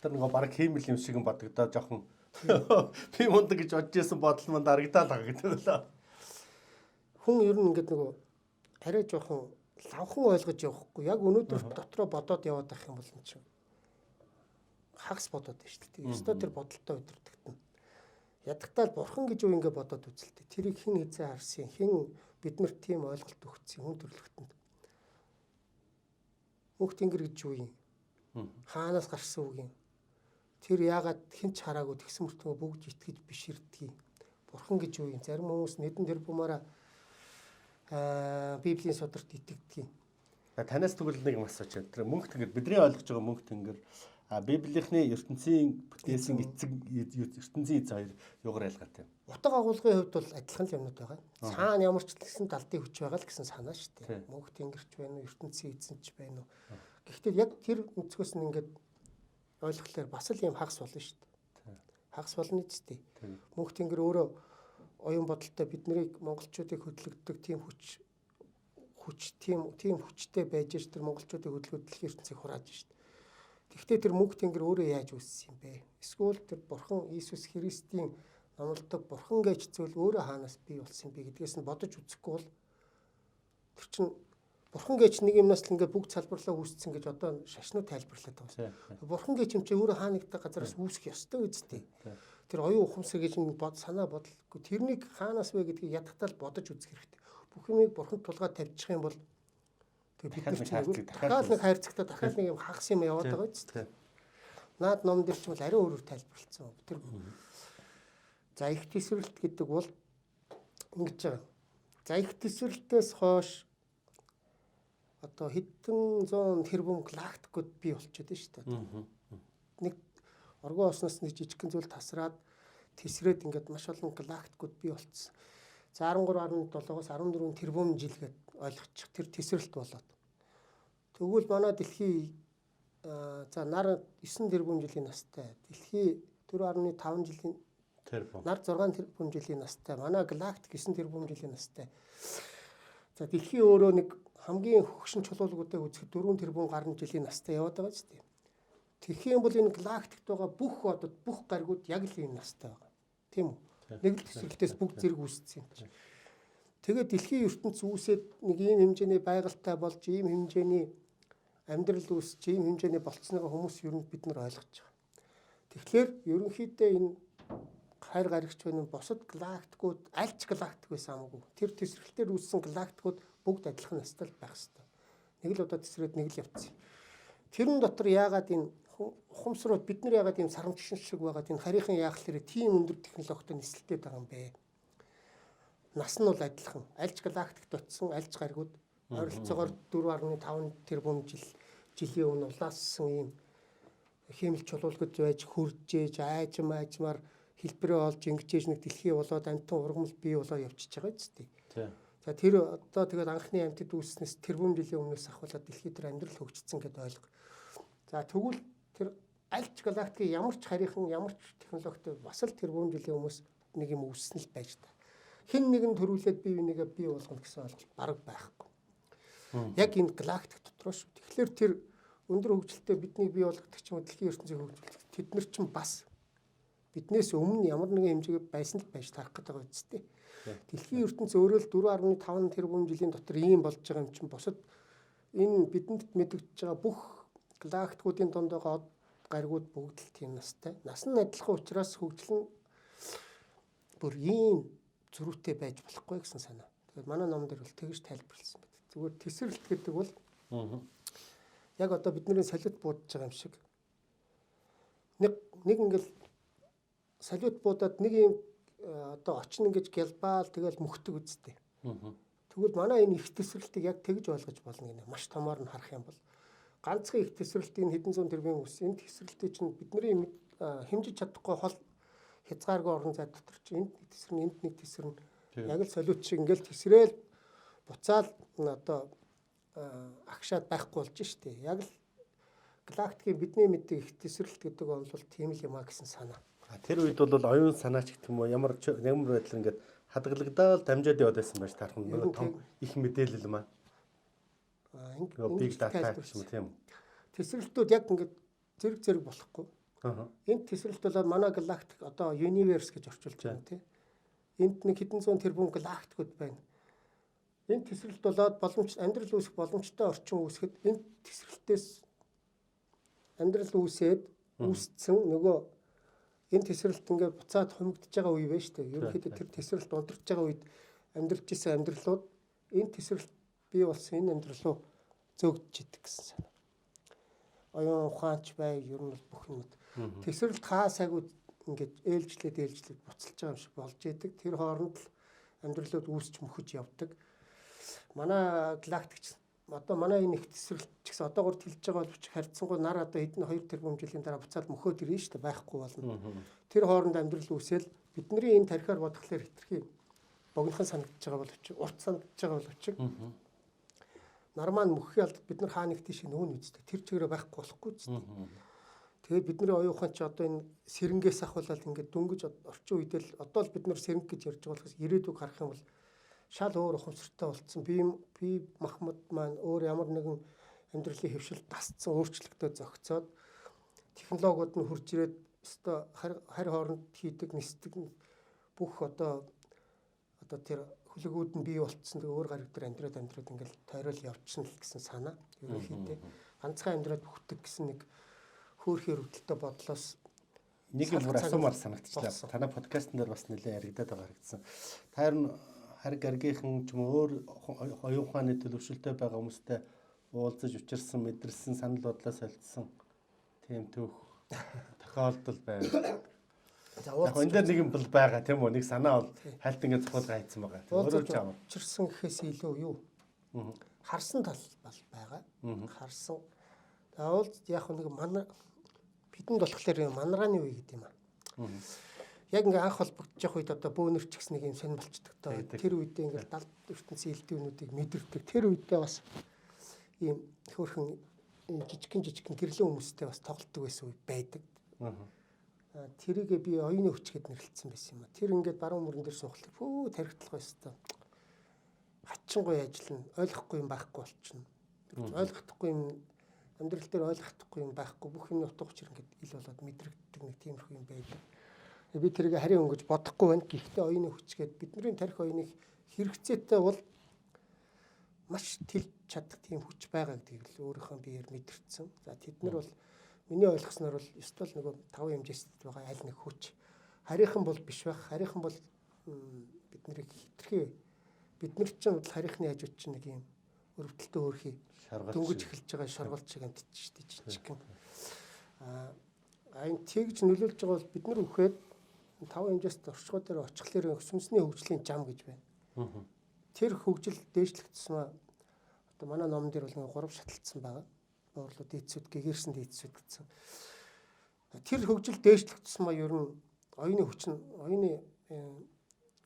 тэр нэг баг хиймэл юм шиг бодогдоо жоохон би мундаг гэж бодож байсан бодол манд харагдаал байгаа гэдэг лээ.
Хүн ер нь ингээд нөгөө арай жоохон лавхан ойлгож явахгүй яг өнөөдөр дотроо бодоод яваад байх юм бол энэ чинь хагас бодоод байна шүү дээ. Ёстой тэр бодолтой өдөртөгдөн. Ядагтаал бурхан гэж юу ингэ бодоод үзэлтэй. Тэрийг хэн хизээ харсан, хэн биднэрт тийм ойлголт өгсөн хүн төрлөختөнд. Мөнх тэнгэр гэж юу юм? Хаанаас гарсан үг юм? Тэр яагаад хэн ч хараагүй тэгсэн мөртөө бүгд итгэж биширдгийг. Бурхан гэж юу юм? Зарим хүмүүс нэгэн тэр бумаараа Библийн сударт итгэдэг.
Танаас тэгвэл нэг юм асууж байна. Тэр мөнх тэнгэр бидний ойлгож байгаа мөнх тэнгэр Библийн ертөнцийн бүтээсэн эцэг ертөнцийн эз хоёр юугаар ялгаатай юм?
Утга агуулгын хувьд бол адилхан л юмнууд байгаа. Цаана ямар ч гэсэн далдын хүч байгаа л гэсэн санаа шүү дээ. Мөнх тэнгэрч байна уу, ертөнцийн эзэнч байна уу? Гэхдээ яг тэр өнцгөөс нь ингээд ойлгохлоор бас л юм хагас болно шүү дээ. Хагас болно ч дээ. Мөнх тэнгэр өөрөө оюун бодолтой биднийг монголчуудыг хөдөлгөдөг тийм тийм хүчтэй байж ш тэр монголчуудыг хөдөлгөж дэлхийн ертөнцийг хурааж ш. Тэгвэл тэр мөнх тэнгэр өөрөө яаж үүссэн юм бэ? Эсвэл тэр бурхан Иесус Христийн номлодог бурхан гэж зүйл өөрөө хаанаас бий болсон бэ гэдгээс нь бодож үзэхгүй бол тэр чинь Бурхан гэж нэг юмнаас л ингээд бүгд салбарлаа үүсцэн гэж одоо шашнууд тайлбарлаад байгаа. Бурхан гэж юм чи өөрөө хаа нэгтэй газараас үүсэх ёстой үсттэй. Тэр оюун ухамсар гэж санаа бодлого тэрнийг хаанаас вэ гэдгийг ядахтаа л бодож үзэх хэрэгтэй. Бүх юмыг бурханд тулгаад тавьчих юм бол бид нар чинь дахиад нэг хайрцагтаа дахиад нэг юм хагас юм яваад байгаа үсттэй. Наад ном дээр ч бол ари өөрөөр тайлбарлагдсан. Тэр за их тесрэлт гэдэг бол ингэж байгаа. За их тесрэлтээс хойш одоо хэдэн зуун тэрбум галактикууд бий болчиход байна шүү дээ. Нэг оргон осноос нэг жижигхэн зүйл тасраад тесрээд ингээд маш олон галактикууд бий болцсон. За 13.7-оос 14 тэрбум жил гээд ойлгочих. Тэр тесрэлт болоод. Тэгвэл манай дэлхий за нар 9 тэрбум жилийн настай. Дэлхий 4.5 жилийн
тэрбум.
Нар 6 тэрбум жилийн настай. Манай галактик 9 тэрбум жилийн настай. За дэлхий өөрөө нэг хамгийн хөгшин чулуулгуудыг үзэхэд 4 тэрбум гаруй жилийн настай яваад байгаа ч тийм. Тэгэх юм бол энэ галактикт байгаа бүх одод бүх гаригууд яг л энэ настай байгаа. Тийм үү? Нэг л тесрэлтээс бүгд зэрэг үүссэн юм чинь. Тэгээд дэлхийн ертөнц үүсээд нэг ийм хэмжээний байгальтай болж ийм хэмжээний амьдрал үүсч ийм хэмжээний болцсноогоо хүмүүс ер нь бид нар ойлгож байгаа. Тэгэхээр ерөнхийдөө энэ хайр гарагч байна бусад галактикууд аль ч галактик байсан хамаагүй. Тэр тесрэлтээр үүссэн галактикууд бүгд адилхан настай байх хэрэгтэй. Нэг л удаа тесрээд нэг л явцсан. Тэрэн дотор яагаад энэ ухамсарууд бид нар яагаад ийм сарамжчин шиг байгаад энэ харийнхан яах лэрэ тийм өндөр технологитой нисэлтэй байгаа юм бэ? Нас нь бол адилхан. Аль ч галактикт очсон аль ч гаригууд ойролцоогоор 4.5 тэрбум жилийн өмнө улаассан ийм хэмэл чулуулгад байж хуржээж аажмаар хэлбэрээ олж ингэжээж нэг дэлхий болоод амтан ургамал бий болоо явчихж байгаа ч тийм. За тэр одоо тэгээд анхны амьтад үүснээс тэрбум жилийн өмнөөс ахуулаад дэлхий дээр амьдрал хөгжсөн гэдээ ойлго. За тэгвэл тэр аль ч галактикийн ямар ч харийнхан ямар ч технологитой бас л тэрбум жилийн өмнөөс нэг юм үүссэн л байж та. Хэн нэгэн төрүүлээд бие бинийгээ бий болгоно гэсэн ойлголт бараг байхгүй. Яг энэ галактик дотор шүү. Тэгэхээр тэр өндөр хөгжилтэй бидний бий болгодог ч юм уу дэлхийн ертөнцийн хөгжилт тэд нар ч бас биднээс өмнө ямар нэгэн хэмжээгээр байсан л байж тарах гэдэг байгаа үстэй. Дэлхийн ертөнц өөрөө л 4.5 тэрбум жилийн дотор ийм болж байгаа юм чинь босод энэ бидэнд мэдэгдэж байгаа бүх галактикуудын донд байгаа гаригууд бүгд л тийм настай. Нас нь адилхан учраас хөгжил нь бүр ийм зөрүүтэй байж болохгүй гэсэн санаа. Тэгэхээр манай ном дээр бол тэгж тайлбарласан байдаг. Зүгээр тесрэлт гэдэг бол яг одоо бидний солиот буудаж байгаа юм шиг. Нэг ингээл солиот буудаад нэг юм одоо очно гэж гялбаал тэгэл мөхдөг үсттэй. Тэгвэл манай энэ их тесрэлтийг яг тэгж ойлгож болно гинэ. Маш томоор нь харах юм бол ганцхан их тесрэлтийн хэдэн зуун тэрбум ус энэ тесрэлтийг чинь бидний хэмжиж чадахгүй хол хязгааргүй орон зай дотор чи энд нэг тесрэн энд нэг тесрэн яг л солиот шиг ингээл тесрээл буцаал одоо агшаад байхгүй болж штэ. Яг л галактикийн бидний мэддэг их тесрэлт гэдэг бол тийм л юм а гэсэн санаа.
Тэр үед бол оюун санаач гэх юм уу ямар байдлаар ингээд хадгалагдаад дамжаад яваад байсан байж таарах нь том их мэдээлэл маа. Big data гэх юм тийм.
Тесрэлтүүд яг ингээд зэрэг болохгүй. Энэ тесрэлт бол манай галактик одоо universe гэж орчуулж байгаа тийм. Энд нэг хэдэн зуун тэрбум галактикууд байна. Энэ тесрэлт болоод амьдрал үүсэх боломжтой орчин үүсгэхэд энэ тесрэлтээс амьдрал үүссэн нөгөө энэ тесрэлт ингээд буцаад хумигдж байгаа үе байна шүү дээ. Ерөнхийдөө тэр тесрэлт унтарч байгаа үед амьдрж исэн амьдралууд энэ тесрэлт бий болсон энэ амьдрал руу зөөгдөж идэг гэсэн санаа. Оюун ухаанч бай ер нь бүх юмуд тесрэлт хаа сайгүй ингээд ээлжлээд буцалж байгаа юм шиг болж идэг. Тэр хооронд л амьдралууд үүсч мөхөж явдаг. Манай галактикч одоо манай энэ их тесрэлт ч гэсэн одоогор тэлж байгаа боловч харьцангуй нар одоо хэдэн 2 тэрбум жилийн дараа буцаад мөхөөд ирнэ шүү дээ байхгүй болно. Тэр хооронд амьдрал үүсэл бидний энэ тарихаар бодглохлоор хэтэрхий богинохан санагдаж байгаа боловч урт санагдаж байгаа боловч нар маань мөхөхийн алд бид нар хаа нэг тийш нүүн үздэг. Тэр чигээрээ байхгүй болохгүй ч тийм. Тэгээд бидний оюун ухаан ч одоо энэ сэрэнгээс ахуулаад ингээд дөнгөж орчин үедээ л одоо л бид нар сэрэнг гэж ярьж байгаа болохоос ирээдүг харах юм бол шал өөр ухамсартай болцсон. Би Махмад маань өөр ямар нэгэн амьдралын хөвшил дасцсан өөрчлөлтөд зохицоод технологиуд нь хурж ирээд өстой харь хооронд хийдэг нисдэг бүх одоо тэр хүлэгүүд нь бий болцсон. Тэгээ өөр гариг дээр амьдраад ингээл тойрол явчихна л гэсэн санаа. Ерөнхийдөө ганцхан амьдраад бүхдэг гэсэн нэг хөөрхий өрөвдөлтөй бодлоос
нэг юм бүр асуумаар санагдчихлаа. Танай подкастн дээр бас нэлээд яригадаад байгаа харагдсан. Та харин гаргийнхан ч юм өөр оюун ухааны төлөвшөлтөй байгаа хүмүүстэй уулзаж учирсан, мэдэрсэн, санал бодлоо солилцсон тийм түүх тохиолдол байна.
За
яг энэ дээр нэг юм бол байгаа тийм үү? Нэг санаа бол хальт ингээд цохолгоо хайцсан байгаа. Өөрөөр хэлбэл
учирсан гэхээс илүү юу? Харсан тал бол байгаа. Харсан. За уул яг нэг манай бидэнд болохоор манаргааны үе гэдэг юм аа. Яг ингээ анх холбогдож явах үед одоо бөөнөрч гэсэн нэг юм сонир болчдөг тоо. Тэр үедээ ингээл 70 ертөнцийн элдвэнүүдийг мэдэрдэг. Тэр үедээ бас ийм хөөрхөн жижигхэн гэрлэн хүмүүстэй бас тоглолтдог байсан үе байдаг. Тэрийг би оюуны хүч гэд нэрлэлсэн байсан юм а. Тэр ингээд баруун мөрөн дээр суухлаа. Пүү тархитлах байсан тоо. Хатчингуй ажиллана. Ойлгохгүй юм байхгүй болчихно. Ойлгохдохгүй юм амьдрал дээр ойлгохдохгүй юм байхгүй. Бүх юм утга учир ингээд ил болоод мэдрэгддэг нэг тиймэрхүү юм байдаг. Би тэрийг харин өнгөж бодохгүй байна. Гэхдээ оюуны хүч гэд бидний тарих оюуны хэрэгцээтэй бол маш тэлж чадах тийм хүч байгаа гэдгийг л өөрийнхөө биеэр мэдэрсэн. За тэд нар бол миний ойлгосноор бол ёстол нөгөө 5 хэмжээст байгаа аль нэг хүч. Харийнхан бол биш байх. Харийнхан бол бид нарыг хитрхи бид нар ч бол харийнхны хажууд чинь нэг юм өрөвдөлтөө өөрхий дөнгөж эхэлж байгаа шаргалт шиг амтчих жижигхэн. Энэ тэгж нөлөөлж байгаа бол бид нар үхээд 5 хэмжээст орчгоо дээр очихлоор сүнсний хөгжлийн зам гэж байна. Тэр хөгжил дээшлэгдсэн одоо манай номон дээр бол 3 шатлцсан байгаа. Буурлууд дээдсүүд гэгэрсэн дээдсүүд гэсэн. Тэр хөгжил дээшлэгдсэн маа ер нь оюуны хүч нь оюуны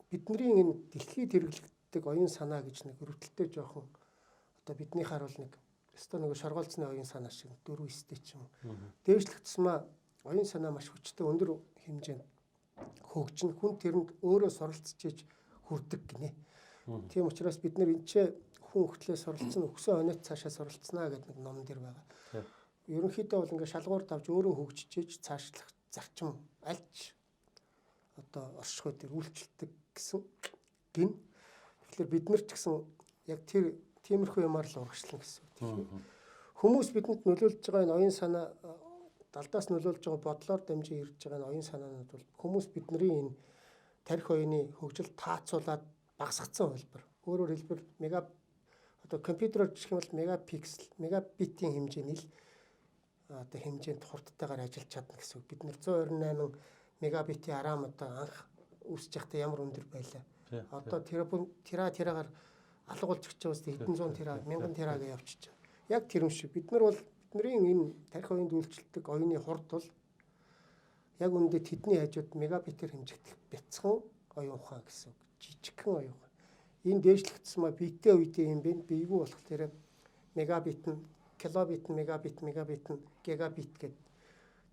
бидний энэ дэлхийд хэрэглэгддэг оюун санаа гэж нэг өрөвдөлтөй жоохон одоо биднийхаар бол нэг өстой нэг шоргоолцны оюун санаа шиг 4-9 ч юм. Дээшлэгдсэн маа оюун санаа маш хүчтэй өндөр хэмжээнд хөгжин хүн тэрэнд өөрөө суралцж иж хүрдэг гинэ. Тийм учраас бид нар энэ хүн хөлтлөө суралцсан өгсөн онойт цаашаа суралцснаа гэдэг нэг ном дэр байгаа. Ерөнхийдөө бол ингээ шалгуур тавьж өөрөө хөгжиж иж цаашлах зарчим альч одоо оршихуй дээр үйлчлдэг гэсэн гин. Тэгэхээр бид нар ч гэсэн яг тэр тиймэрхүү юмар л урагшлан гэсэн. Хүмүүс бидэнд нөлөөлж байгаа энэ оюун санаа далдаас нөлөөлж байгаа бодлоор дамжин ирж байгаа энэ оюун санаанууд бол хүмүүс бидний энэ тарих оюуны хөгжил таацуулаад багасгацсан хэлбэр. Өөрөөр хэлбэл одоо компьютероор жишг юм бол мегабитийн хэмжээний л одоо хэмжээнд хурдтайгаар ажиллаж чадна гэсэн. Бид нэр 128 мегабитийн арам одоо анх үүсэж байхдаа ямар өндөр байлаа. Одоо тирагаар алга болж өгч байгаас хэдэн зуун тира, мянган тираг явчихж байгаа. Яг тэр юм шиг бид нар бол бидний энэ тарих оюунд үйлчлдэг оюуны хурд бол яг үүндээ тэдний хажууд мегабитээр хэмжигдэх бяцхан оюун ухаан гэсэн. Жижигхэн оюун ухаан. Энэ дээшлэгдсэн маа битээ үедээ юм бэ? Биегүү болохоор мегабит нь килобит нь мегабит нь гигабит гэдэг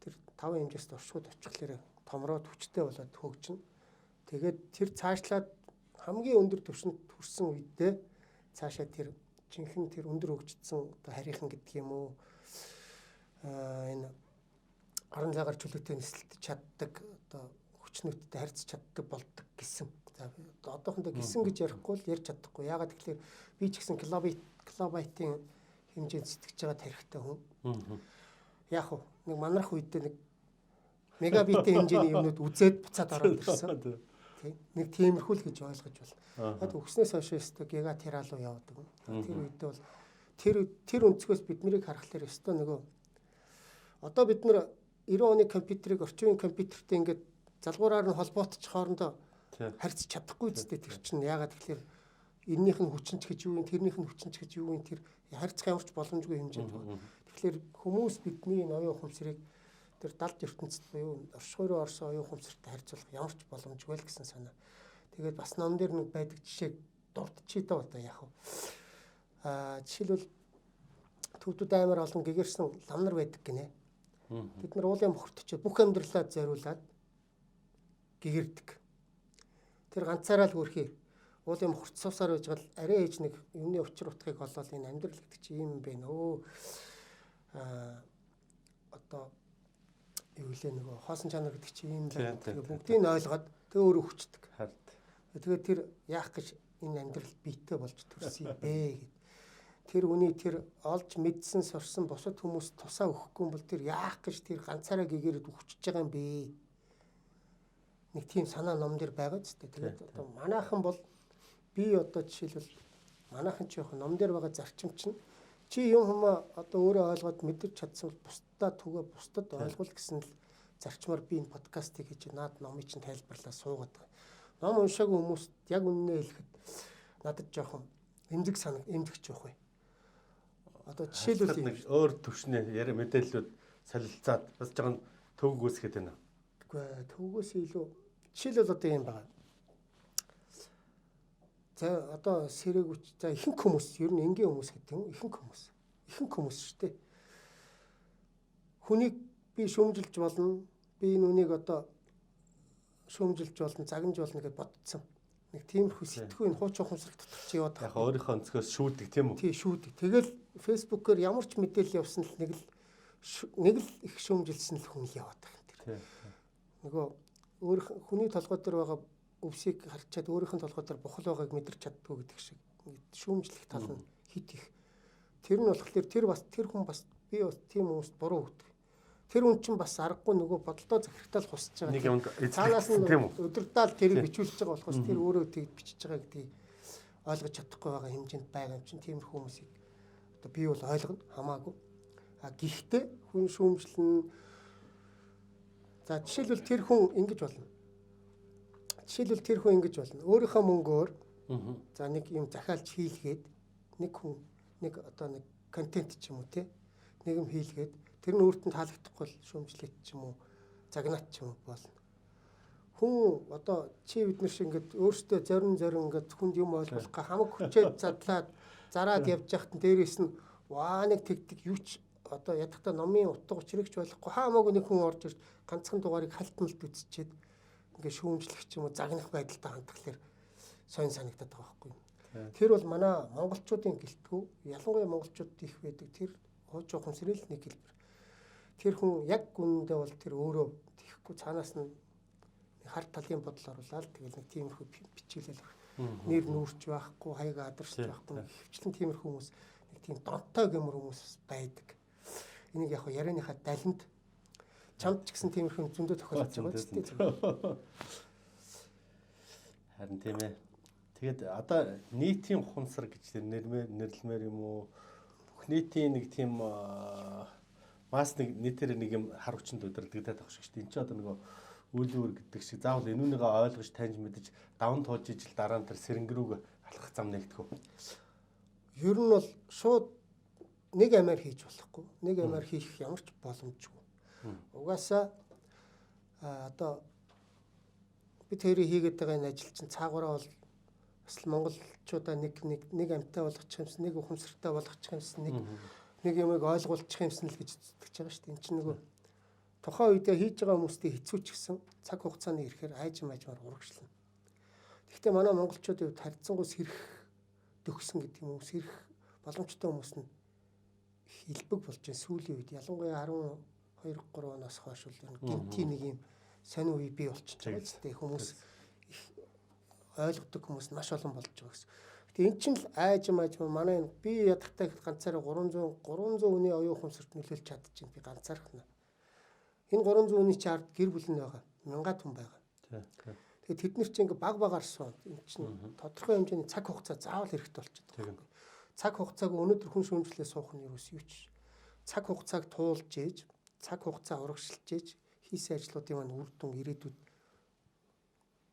тэр 5 хэмжээст оршууд очихлоо томроод хүчтэй болоод хөгжинэ. Тэгээд тэр цаашлаад хамгийн өндөр түвшинд хүрсэн үедээ цаашаа тэр жинхэнэ тэр өндөр хөгжсөн одоо харийнхан гэдэг юм уу энэ орон лагаар чөлөөтэй нислэлт чаддаг одоо хүчнүүдтэй харьцаж чаддаг болдог гэсэн. За одоохондоо гисэн гэж ярихгүй л ярьж чадахгүй. Яагаад гэвэл би ч гэсэн килобайтын хэмжээнд сэтгэж байгаа тарихтай хүн. Яг уу нэг манарх үедээ нэг мегабитийн хэмжээний юмнууд үзээд буцаад ороод ирсэн. Нэг тиймэрхүү л гэж ойлгож байна. Хад өгснээс хойш өстө гига тера руу явдаг. Тэр үедээ бол тэр өнцгөөс бид нарыг харахаар өстө нөгөө одоо бид нар 90 оны компьютерийг орчин үеийн компьютертэй ингээд залгуураар нь холбоотч хоорондоо харьцаж чадахгүй зү тэр чинь яагаад гэхээр эннийх нь хүчин ч гэж юу юм тэрнийх нь хүчин ч гэж юу юм тэр харьцах ямарч боломжгүй хэмжээнд байна. Тэгэхээр хүмүүс бидний энэ оюун ухамсарыг тэр 70 ертөнцид буюу оршихуй руу орсон оюун ухамсартай харьцуулах ямарч боломжгүй л гэсэн санаа. Тэгээд бас ном дээр нэг байдаг жишээг дурдчихъя даа одоо яах вэ? Жишээлбэл төвдөд аймаар олон гэгэрсэн лам нар байдаг гинэ. Бид нар уулын мохорт очиод бүх амьдралаа зориулаад гэгэрдэг. Тэр ганцаараа л хөрхий уулын мохорт суусаар байж гал арай ээж нэг юмны учир утгыг олоод энэ амьдрал гэдэг чи юм бэ нөө одоо юу лээ нөгөө хоосон чанар гэдэг чи юм байна. Тэгээ бүгдийг нь ойлгоод тэгээ өөрөө хүчдэг. Тэгээд тэр яах гэж энэ амьдралд биетэй болж төрсөн юм бэ гэд. Тэр үний тэр олж мэдсэн сурсан бусад хүмүүс тусаа өгөхгүй бол тэр яах гэж тэр ганцаараа гэгэрээд үхчихэж байгаа юм бэ? Нэг тийм санаа ном дээр байгаа ч гэдэг. Тэгээд одоо манайхан бол би одоо жишээлбэл манайхан ч яг ном дээр байгаа зарчим чинь чи юм хүмүүс одоо өөрөө ойлгоод мэдэрч чадсан бол бусдаа түгээ бусдад ойлгуул гэсэн л зарчмаар би энэ подкастыг хийж наад номыг чинь тайлбарлаа суугаад байгаа. Ном уншаагүй хүмүүст яг үннээ хэлэхэд надад жоохон эмзэгч явах бай. Одоо жишээлбэл
нэг өөр төвшний яриа мэдээллүүд солилцаад бас жоохон төвөг үүсгээд байна.
Үгүй төвгөөс илүү жишээлбэл одоо юм байна. За одоо сэрэгүч за ихэнх хүмүүс ер нь энгийн хүмүүс гэдэг юм ихэнх хүмүүс шүү дээ. Хүнийг би шүүмжилж болно. Би энэ үнийг одоо шүүмжилж болно, загнаж болно гэж бодсон. Нэг тиймэрхүү сэтгүү энэ хуучин ухамсарт тутагч яваад
яг өөрийнхөө өнцгөөс шүүдэг тийм үү?
Тий шүүдэг. Тэгэл фэйсбүүкээр ямар ч мэдээлэл явсан л нэг л их шүүмжилсэн л хүн л яваад байгаа юм. Нөгөө өөр хүний толгой дээр байгаа өвсийг харчаад өөрийнх нь толгой дээр бухал байгааг мэдэрч чаддгүй гэдэг шиг шүүмжлэх тал нь хит их. Тэр нь болохоор тэр хүн бас би бас тийм хүмүүст буруу өгдөг. Тэр хүн чинь бас аргагүй нөгөө бодолдоо захирагтаал хусаж байгаа.
Нэг юмд
цаанаас нь өдөртөөл тэрийг бичүүлж байгаа болохоос тэр өөрөө тэгж бичиж байгаа гэдгийг ойлгож чадахгүй байгаа хэмжээнд байгаа юм чинь тиймэрхүү хүмүүсийг одоо би бол ойлгоно хамаагүй. А гэхдээ хүн шүүмжлэн за жишээлбэл тэр хүн ингэж болно. Өөрийнхөө мөнгөөр за нэг юм захиалж хийлгээд нэг одоо нэг контент ч юм уу те нэг юм хийлгээд тэр нь өөртөө таалагдахгүй шүүмжлээд ч юм уу загнаад ч юм уу болно. Хүн одоо чи бид нар шиг ингээд өөртөө зорин ингээд хүнд юм ойлгуулах хамаг хүчээд задлаад зараад явж яхад дээрээс нь ваа нэг тэгдэг юу ч одоо ядахта номын утга учирыг ч ойлгохгүй хамаагүй нэг хүн орж ирж ганцхан дугаарыг халтналд үзчихэд ингээд шүүмжлэх ч юм уу загнах байдалтай хандхалаар сонь санагдаад байгаа байхгүй. Тэр бол манай монголчуудын гэлтгүү ялангуяа монголчууд их байдаг тэр хуучин ухамсарыг нэг хэлбэр. Тэр хүн яг үнэндээ бол тэр өөрөө тийхгүй цаанаас нь харт талын бодол оруулаад тэгэл нэг тиймэрхүү бичүүлэл нэр нүүрч байхгүй хаяг адарч байхгүй хөвчлэн тиймэрхүү хүмүүс нэг тийм донтой гэмэр хүмүүс байдаг. Энийг яг ярианыхаа далинд чамд ч гэсэн тиймэрхүү зөндөө тохиолдож байгаа ч тийм.
Харин тийм ээ. Тэгээд одоо нийтийн ухамсар гэж нэрлэмээр юм уу? Бүх нийтийн нэг тийм мас нэг нийтээр нэг юм хар хүчинд удирдагдаад байгаа шиг шүү дээ. Энд чинь одоо нөгөө үйл үүр гэдэг шиг заавал энүүнийгээ ойлгож таньж мэдэж даван тууж ижил дараа нь тэр сэрэнгэрүүг алхах зам нэгдэх үү?
Ер нь бол шууд нэг амиар хийж болохгүй. Нэг амиар хийх ямар ч боломжгүй. Угаасаа одоо бид хоёрыг хийгээд байгаа энэ ажил чинь цаагаараа бол бас монголчуудаа нэг амьтаа болгочих юмсан, нэг ухамсартай болгочих юмсан, нэг юмыг ойлгуулчих юмсан л гэж зүтгэж байгаа шүү дээ. Энд чинь нөгөө тухайн үедээ хийж байгаа хүмүүстээ хэцүүч гисэн цаг хугацааны ирэхээр айжмаар урагшлана. Гэхдээ манай монголчуудын хувьд харьцангуй сэрэх төгсөн гэдэг юм уу, сэрэх боломжтой хүмүүс нь хэлбэг болж байна сүүлийн үед. Ялангуяа 12-3 оноос хойш бол гинти нэг юм сонь үе бий болчихж байгаа гэдэг хүмүүс ойлгодог хүмүүс маш олон болж байгаа гэсэн. Тэгээ эн чинь л айжмаар манай би ядахтай ганцаараа 300 үний оюун ухамсарт нөлөөлж чадчихэв би ганцаархна. Энэ 300 үний чи ард гэр бүл нь байгаа. 1000 хүн байгаа. Тэгээд тэд нар чинь ингээ баг арсан. Энэ чинь тодорхой хэмжээний цаг хугацаа заавал хэрэгтэй болчиход байгаа. Цаг хугацааг өнөөдөр хүн шүүмжлээ суух нь юу ч. Цаг хугацааг туулж ээж, цаг хугацаа урагшилж ээж хийсэн ажлуудын маань үр дүн ирээдүйд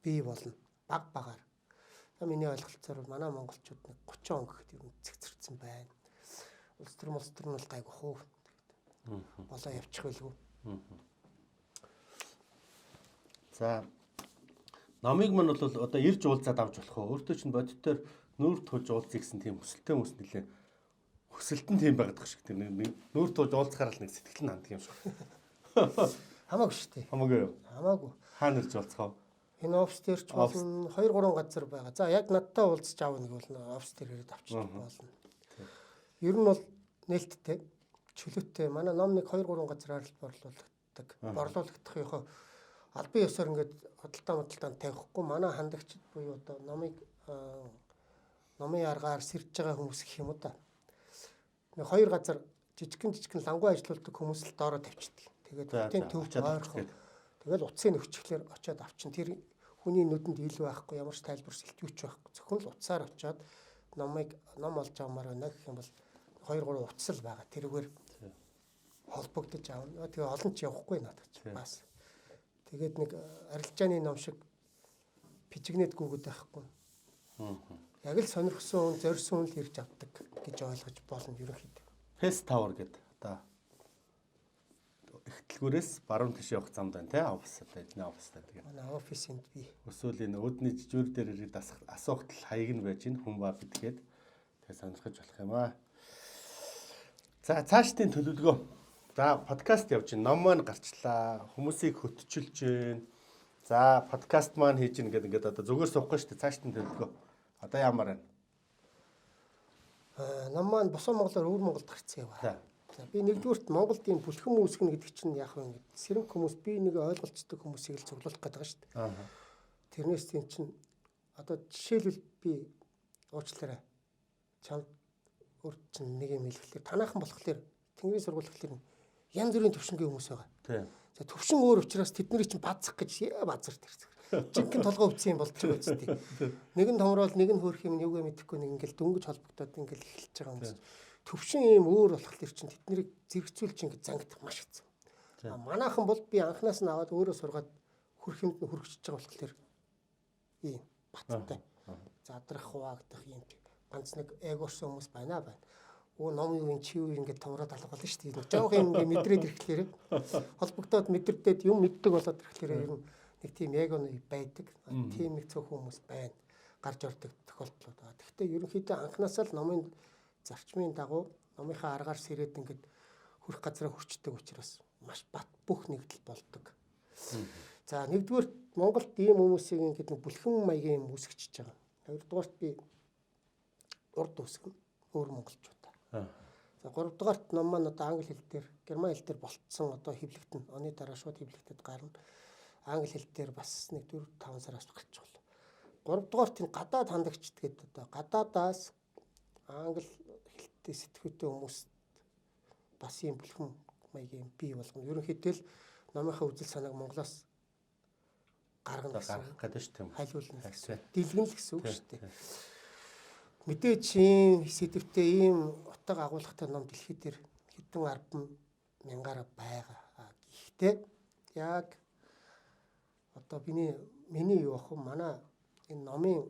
бий болно. Багаар. За миний ойлголцоор манай монголчууд нэг 30 он гэхэд ер нь цэгцэрсэн байна. Улс төр нь бол гайгүй хөө. Болоо явчих байлгүй.
За номыг мань бол одоо ирж уулзаад авч болох уу? Өөртөө чинь бодитоор нүүр тууж уулзъя гэсэн тийм хүсэлтэй хүмүүс нэлээ хүсэлтэн тийм байгаад шиг тийм нүүр тууж уулзахаар л нэг сэтгэл нь ханддаг юм шиг.
Хамаагүй шүү дээ.
Хамаагүй юу?
Хамаагүй.
Хаана ирж уулзах вэ?
Энэ офс дээр ч болно 2-3 газар байгаа. За яг надтай уулзч аав нэг бол офс дээр ирээд авчихдаг болно. Ер нь бол нээлттэй, чөлөөтэй. Манай ном нэг 2-3 газараар л борлуулагдах яхаа албан ёсоор ингээд хөдөлтөөн тавихгүй манай хандагчд буюу одоо номыг номын аргаар сэрж байгаа хүмүүс гэх юм уу да. Нэг хоёр газар жижигхэн лангуу ажиллаулдаг хүмүүс л доороо тавьчихдаг. Тэгээд хотын төвд ойрхон. Тэгэл утсыг нөхчихлөөр очиод авчин тэр хүний нүдэнд ил байхгүй ямар ч тайлбар сэлтгүүч байхгүй. Зөвхөн л утсаар очиод ном олж авмаар байна гэх юм бол 2-3 утас л байгаа. Тэрүүгээр холбогдож аавна. Тэгээ олон ч явахгүй надад ч бас. Тэгээд нэг арилжааны ном шиг пижигнэд гүгэд байхгүй. Яг л сонирхсон, зорьсон л ирж авдаг гэж ойлгож болно ерөнхийдөө.
Face Tower гэдэг одоо ихтлгүүрээс баруун тийш явах замд байна те офистай эдний офистай тэгээ.
Манай офисынд би
Өсвөл энэ өөдний жижүүр дээр ирээд асуухт л хаяг нь байж ин хүн баа гэдгээд тэгээ сонирхож болох юм аа. За цаашдын төлөвлөгөө. За подкаст явж байна. Ном маань гарчлаа. Хүмүүсийг хөтчилж байна. За подкаст маань хийж гин гэдэг ингээд одоо зүгээр суухгүй шүү дээ. Цаашдын төлөвлөгөө. Одоо ямар байна?
ном маань босоо монголоор өвөр Монголд гарцсан яваа. За би нэгдүгürt Монголын бүлхэн үүсгэнэ гэдэг чинь яах вэ гэдэг. Сэрэнг хүмүүс би нэг ойлголцдог хүмүүсийг л цуглуулах гэдэг байгаа шүү дээ. Тэрнээс тийм чинь одоо жишээлбэл би уучлаарай. Чамд өөр чинь нэг юм хэлэхлээр танаахан болохоор Тэнгэрийн сургуулиуд янз бүрийн төвшингийн хүмүүс байгаа.
Тийм.
За төвшин өөр учраас тэдний чинь базах гэж базар тэрцэг. Жинхэнэ толгой өвцөн юм болчих үстэй. Нэг нь томрол, нэг нь хөөх юм юугаа мэдэхгүй нэг ингээл дөнгөж холбогдоод ингээл эхэлж байгаа хүмүүс. Төвшин ийм өөр болохоор чинь тэднийг зэрэгцүүлж ингээд зангидах маш хэцүү. Манайхан бол би анханаас нь аваад өөрөө сургаад хөрхөмд нь хөргөжж байгаа болохоор ийм баттай. Задрах хуваагдах юм ганц нэг эгоорсон хүмүүс байна. Ном юу чи юу ингээд томроод алга болно шүү дээ. Жоох юм ингээд мэдрээд ирэхлээр холбогдоод мэдэрдээд юм мэддэг болоод ирэхлээр ер нь нэг тийм эгоны байдаг. Тийм нэг цөөх хүмүүс байна. Гарч ордог тохиолдлууд байна. Гэхдээ ерөнхийдөө анхнаасаа л номын зарчмын дагуу номынхаа аргаар сэрээд ингээд хүрх газараа хүрчдэг учраас маш бат бүх нэгдэл болдог. За нэгдүгээр Монголд ийм хүмүүсийг ингээд нэг бүлхэн маягийн юм үүсгэж байгаа. Хоёрдугаарт би урд үүсгэн өөр монголчууд. За гуравдугаарт ном маань одоо англи хэл дээр, герман хэл дээр болцсон одоо хэвлэгдэн. Оны дараа шууд хэвлэгдэд гарна. Англи хэл дээр бас нэг 4-5 сараас гарч болно. Гуравдугаарт энэ гадаад хандагчд гэдэг одоо гадаадаас англи хэлтэй сэтгүүтэй хүмүүс бас юм бүлхэн маягийн бий болгоно. Ерөнхийдөө л номынхаа үзэл санааг Монголоос гаргах
гэдэг шүү дээ.
Хайлуулна гэсэн. Дэлгэн л гэсэн үг шүү дээ. Мэдээч ийм сэдвтэй ийм утга агуулгатай ном дэлхий дээр хэдэн 10 мянгаараа байгаа. Гэхдээ яг одоо миний юу ах вэ? Манай энэ номын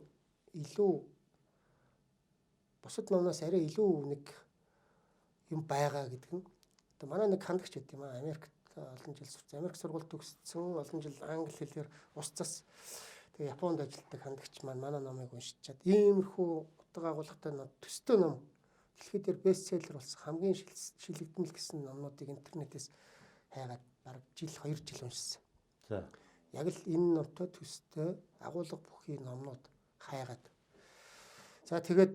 илүү бусад номноос арай илүү нэг юм байгаа гэдэг нь. Одоо манай нэг хандагч байт юм аа. Америкт олон жил сурсан. Америк сургуульд төгссөн, олон жил англи хэлээр ус цас тэгээ Японд ажилладаг хандагч маань манай номыг уншичаад иймэрхүү утга агуулгатай ном төстэй ном дэлхий дээр бестселлер болсон хамгийн шилэгдмэл гэсэн номнуудыг интернетээс хайгаад бараг жил 2 жил уншсан.
За.
Яг л энэ номтой төстэй агуулга бүхий номнууд хайгаад. За тэгээд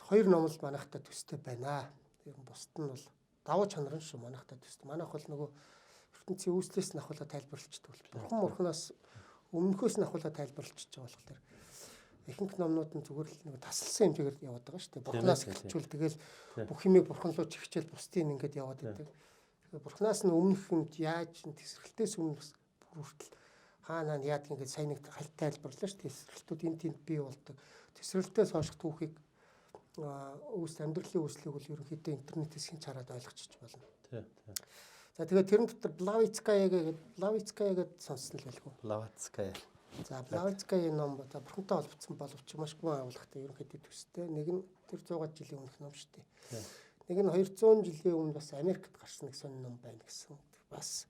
2 ном л манайхтай төстэй байна. Ер нь бусд нь бол давуу чанар нь шүү манайхтай төстэй. Манайх бол нөгөө ертөнцийн үүслээс нь ахуулаад тайлбарлалцдаг бол. Бурхнаас өмнөхөөс нь ахуулаад тайлбарлалцж байгаа болохоор ихэнх номнууд нь зүгээр л нэг тасалсан хэмжээгээр яваад байгаа шүү дээ. Бурхнаас эхэлчихвэл тэгэл бүх юмыг бурхан руу чигчээл бусдын ингээд яваад байдаг. Тэгэхээр бурхнаас нь өмнөх юмд яаж тесрэлтээс өмнө хүртэл хаана яадаг ингээд сайн нэг хальт тайлбарлаа шүү дээ. Тесрэлтүүд энэ тэнд бий болдог. Тесрэлтээс хойш түүхийг амьдралын үүслийг бол ерөнхийдөө интернетээс хинч хараад ойлгочих болно.
Тий.
За тэгээд тэрэн дотор Блавицкая гэдэг сонссон л байлгүй.
Блавицкая.
За Блавицкая ном одоо бурхантай холбогдсон боловч маш гүн агуулгатай ерөнхийдөө төстэй. Нэг нь тэр 100 жилийн өмнөх ном шүү дээ. Нэг нь 200 жилийн өмнө бас Америкт гарсан нэг сонин ном байна гэсэн. Бас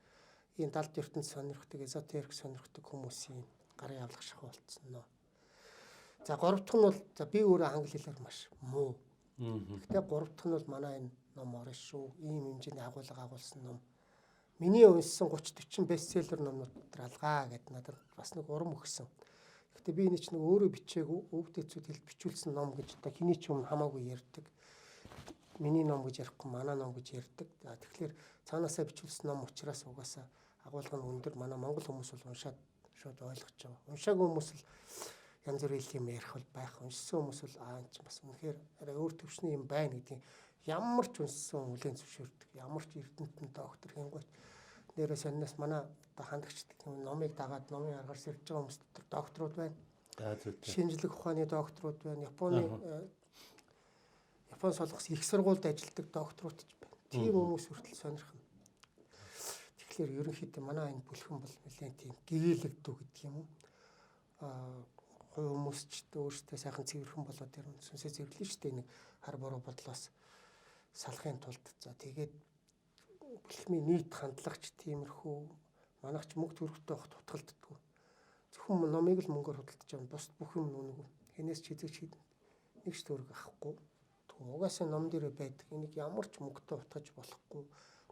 энэ далд ертөнд сонирхдаг, эзотерик сонирхдаг хүмүүсийн гарын авлах шахуу болцсон нөө. За гурав дахь нь бол за би өөрөө англи хэлээр маш муу. Гэхдээ гурав дахь нь бол манай энэ ном орно шүү. Ийм хэмжээний агуулга агуулсан ном. Миний уншсан 30-40 бестселлер номнууд дотор алгаа гэдэг надад бас нэг урам өгсөн. Гэхдээ би энэ ч нэг өөрөө бичээгүй өвдөцүүд хэл бичүүлсэн ном гэж одоо хэний ч юм хамаагүй ярьдаг. Миний ном гэж ярихгүй манай ном гэж ярьдаг. За тэгэхээр цаанаасаа бичүүлсэн ном учраас угаасаа агуулга нь өндөр манай монгол хүмүүс бол уншаад шууд ойлгож байгаа. Уншаагүй хүмүүс л янз бүрийн юм ярих бол байх. Уншсан хүмүүс бол энэ ч бас үнэхээр арай өөр төвшний юм байна гэдгийг ямар ч уншсан хүлээн зөвшөөрдөг. Ямар ч эрдэмтэн доктор хингуйч нэрээ сонноос манай одоо хандлагчд тийм номыг дагаад номын аргаар сэрж байгаа хүмүүс дотор докторууд байна. Шинжлэх ухааны докторууд байна. Япон солонгос их сургуульд ажилладаг докторууд ч байна. Тийм хүмүүс хүртэл сонирхно. Тэгэхээр ерөнхийдөө манай энэ бүлхэн бол нэлээд тийм гэгээлэгдүү гэдэг юм уу? Хувь хүмүүс ч өөрсдөө сайхан цэвэрхэн болоод ирнэ. Сүнсээ цэвэрлэн шүү дээ. Нэг хар буруу бодлоос салахын тулд за тэгээд бүлхмийн нийт хандлагч тиймэрхүү манайч мөнгө төрөхтэй хот хутгалддаг. Зөвхөн номыг л мөнгөөр худалдаж байгаа. Бус бүх юм нүг. Хинээс ч хэзээ ч нэг ч төгрөг авахгүй. Угаасаа ном дээр байдаг. Энийг ямар ч мөнгөтэй утгаж болохгүй.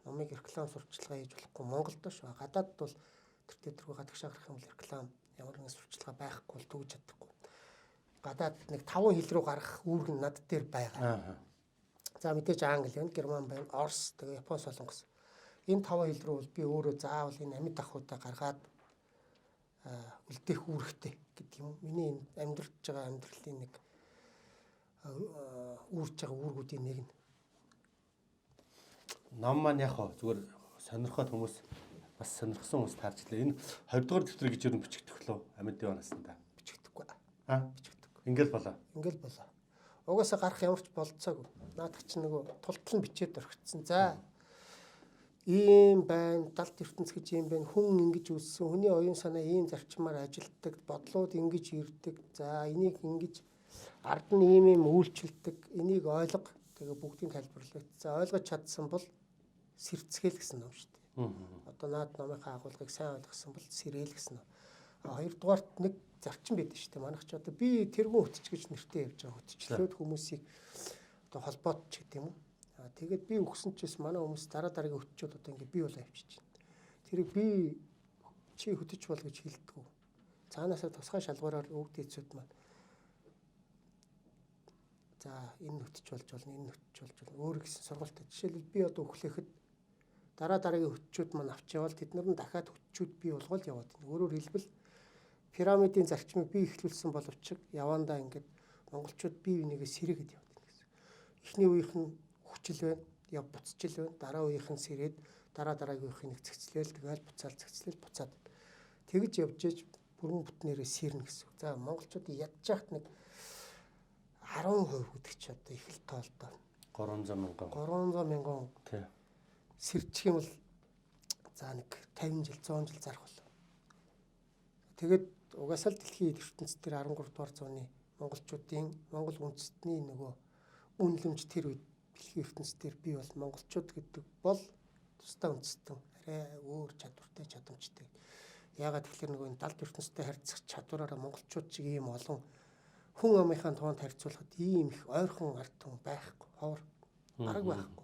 Номыг реклам сурталчилгаа хийж болохгүй. Монголд шүү. Гадаадд бол тэр төрөө гадагшаа гарах юм бол реклам ямар нэгэн сурталчилгаа байхгүй бол төгж чадахгүй. Гадаад нэг 5 хил рүү гарах үүрэг над дээр байгаа. За мэдээж англи байна, герман байна, орс, тэгээ япон солонгос. Энэ 5 хил рүү бол би өөрөө заавал энэ амьд ахуйдаа гаргаад үлдээх үүрэгтэй гэдэг юм. Миний энэ амьдрж байгаа амьдралын нэг үүрж байгаа үүргүүдийн нэг нь.
Ном маань яг хоо зүгээр сонирхоод хүмүүс бас сонирхсан хүмүүс таарч лээ. Энэ 20 дугаар дэвтрэг гэж юу бичигдэх лөө амьд диван наснда.
Бичигдэхгүй.
Бичигдэхгүй. Ингээл болоо.
Ингээл болоо. Угаасаа гарах ямар ч болцоогүй. Наадах чинь нөгөө тултал нь бичээд орхицсан. За ийм байна, далд ертөнц гэж ийм байна. Хүн ингэж үссэн, хүний оюун санаа ийм зарчмаар ажилтдаг, бодлууд ингэж ирдэг. За энийг ингэж ард нь ийм үйлчлдэг. Энийг ойлго. Тэгээ бүгдийг тайлбарлаа. За ойлгож чадсан бол сэрцгээл гэсэн ном шүү дээ. Одоо наад номынхаа агуулгыг сайн ойлгосон бол сэрэл гэсэн ном. Хоёрдугаарт нэг зарчим байдаг шүү дээ. Манайх ч одоо би тэргүүн хөтч гэж нэртэй явж байгаа. Хөтчлөөд хүмүүсийг одоо холбоотч гэдэг юм уу. Тэгээд би өгсөн чээс манай хүмүүс дараа дараагийн хөтчүүд одоо ингээд би болоо явчих чинь. Тэрийг би чи хөтөч бол гэж хэлдэг. Цаанаасаа тусгай шалгуураар өвд эцүүд маань. За энэ хөтч болж болно, энэ хөтч болж болно. Өөр гэсэн сургалтад жишээлбэл би одоо өглөөхэд дараа дараагийн хөтчүүд маань авч явал тэднэр нь дахиад хөтчүүд бий болгоод яваад байна. Өөрөөр хэлбэл пирамидын зарчмыг би эхлүүлсэн боловч явандаа ингээд монголчууд бие бинийгээ сэргээд яваад байна гэсэн. Эхний үеийнх нь хүчил байна, яв буцчил байна. Дараа үеийнх нь сэрээд дараа дараагийн үеийнх нь цэгцлээл тэгэл буцаал цэгцлээл буцаад. Тэгж явж ээж бүрэн бүтнээрээ сэрнэ гэсэн. За монголчуудын ядж яхад нэг 10% гэдэг чи одоо их л тоолтоо.
300 мянган.
300 мянган.
Тий.
Сэрчих юм бол за нэг 50 жил 100 жил зарах бол. Тэгээд угаасаа л дэлхийн ертөнцийн дээр 13 дугаар зууны монголчуудын монгол үндэстний нөгөө үнэлэмж тэр үед дэлхийн ертөнцийн дээр бий бол монголчууд гэдэг бол тусдаа үндэстэн арай өөр чадвартай чадамжтай. Яагаад тэгэхээр нөгөө энэ далд ертөнцтэй харьцах чадвараараа монголчууд чиг ийм олон хүн амынхаа тоонд харьцуулахад ийм их ойрхон ард түмэн байхгүй. Ховор арга байхгүй.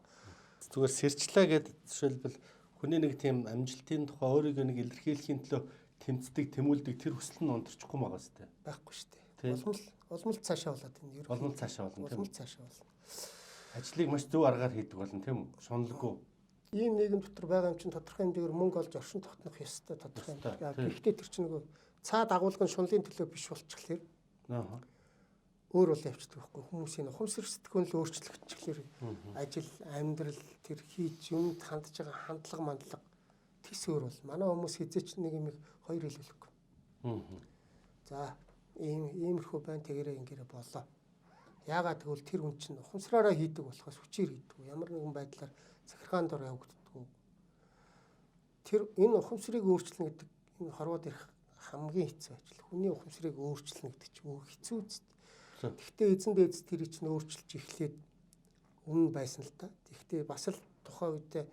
Зүгээр сэрчлээ гэдэг жишээлбэл хүний нэг тийм амжилтын тухай өөрийгөө нэг илэрхийлэхийн төлөө тэмцдэг, тэмүүлдэг тэр хүсэл нь унтарчихгүй байгаа сте.
Байхгүй шүү дээ. Улмал цаашаа болоод энэ ер нь.
Улмал цаашаа болно.
Улмал цаашаа болно.
Ажлыг маш зөв аргаар хийдэг болно тийм үү? Шунлаггүй.
Ийм нийгэм дотор байгаа юм чинь тодорхой хэмжээгээр мөнгө олж оршин тогтнох ёстой тодорхой хэмжээ. Гэхдээ тэр чинь нөгөө цаад агуулгын шунлын төлөө биш болчихлоо. Өөр бол явчихдаг байхгүй. Хүмүүсийн ухамсар сэтгэл л өөрчлөгдөж ажил, амьдрал тэр хийж юмд хандж байгаа хандлага мандлага тис өөр бол. Манай хүмүүс хизээч нэг юм хоёр хэлүүлэхгүй. За иймэрхүү байна тэгэрээ ингэрэ болоо. Яагаад гэвэл тэр хүн чинь ухамсараараа хийдэг болохоос хүчээр хийдэг. Ямар нэгэн байдлаар захиргаан дор явагддаг. Тэр энэ ухамсарыг өөрчилнө гэдэг энэ хорвоод ирэх хамгийн хэцүү ажил. Хүний ухамсарыг өөрчилнө гэдэг чинь хэцүү үст. Гэхдээ эзэн дээдс тэр чинь өөрчилж эхлээд өмнө байсан л та. Гэхдээ бас л тухайн үедээ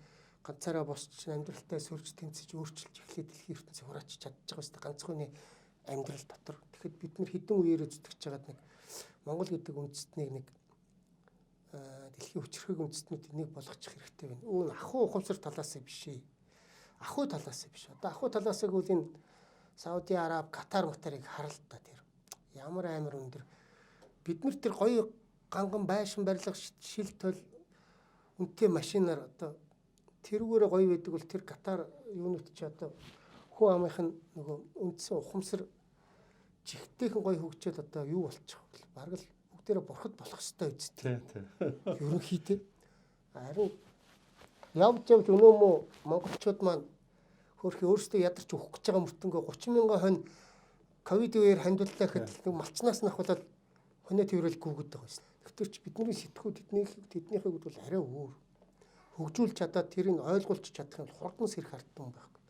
ганцаараа босч амьдралтай сөрж тэнцэж өөрчилж эхлээд дэлхийн ертөнцийг хураачиж чадчих байгаа шүү дээ. Ганцхан хүний амьдрал дотор. Тэгэхэд бид нар хэдэн үеэр зүтгэж байгаад нэг Монгол гэдэг үндэстнийг нэг дэлхийн хүчрхэг үндэстнүүд энийг болгочих хэрэгтэй байна. Үүн ахуй ухамсар талаасаа биш ээ. Ахуй талаасаа биш. Одоо ахуй талаасаа гэвэл энэ Сауди Араб, Катар, Матарыг харал та тэр. Ямар амар өндөр. Бид нар тэр гоё ганган байшин барилга шил тол үнэтэй машинаар одоо тэрүүгээр гоё байдаг бол тэр Катар юунууд чи одоо хүн амынх нь нөгөө үндсэн ухамсар чихтэйхэн гоё хөгжөөд одоо юу болчих вэ? Бараг л бүгдээрээ бурхад болох ёстой үст.
Тий.
Ерөнхийдөө. Харин явж өнөө мө монголчууд маань хөрхи өөрсдөө ядарч өгөх гэж байгаа мөртөнгөө 30 мянган хонь ковид үеэр хандваллаа гэхэд малчнаас нь ахвал хоньо тэрвэл гүгэд байгаа юм. Тэгэхээр ч бидний сэтгүүд тэднийхээ бол арай өөр. Хөгжүүлж чадаад тэрийг ойлгуулж чадах нь хурдан сэрх артсан байхгүй.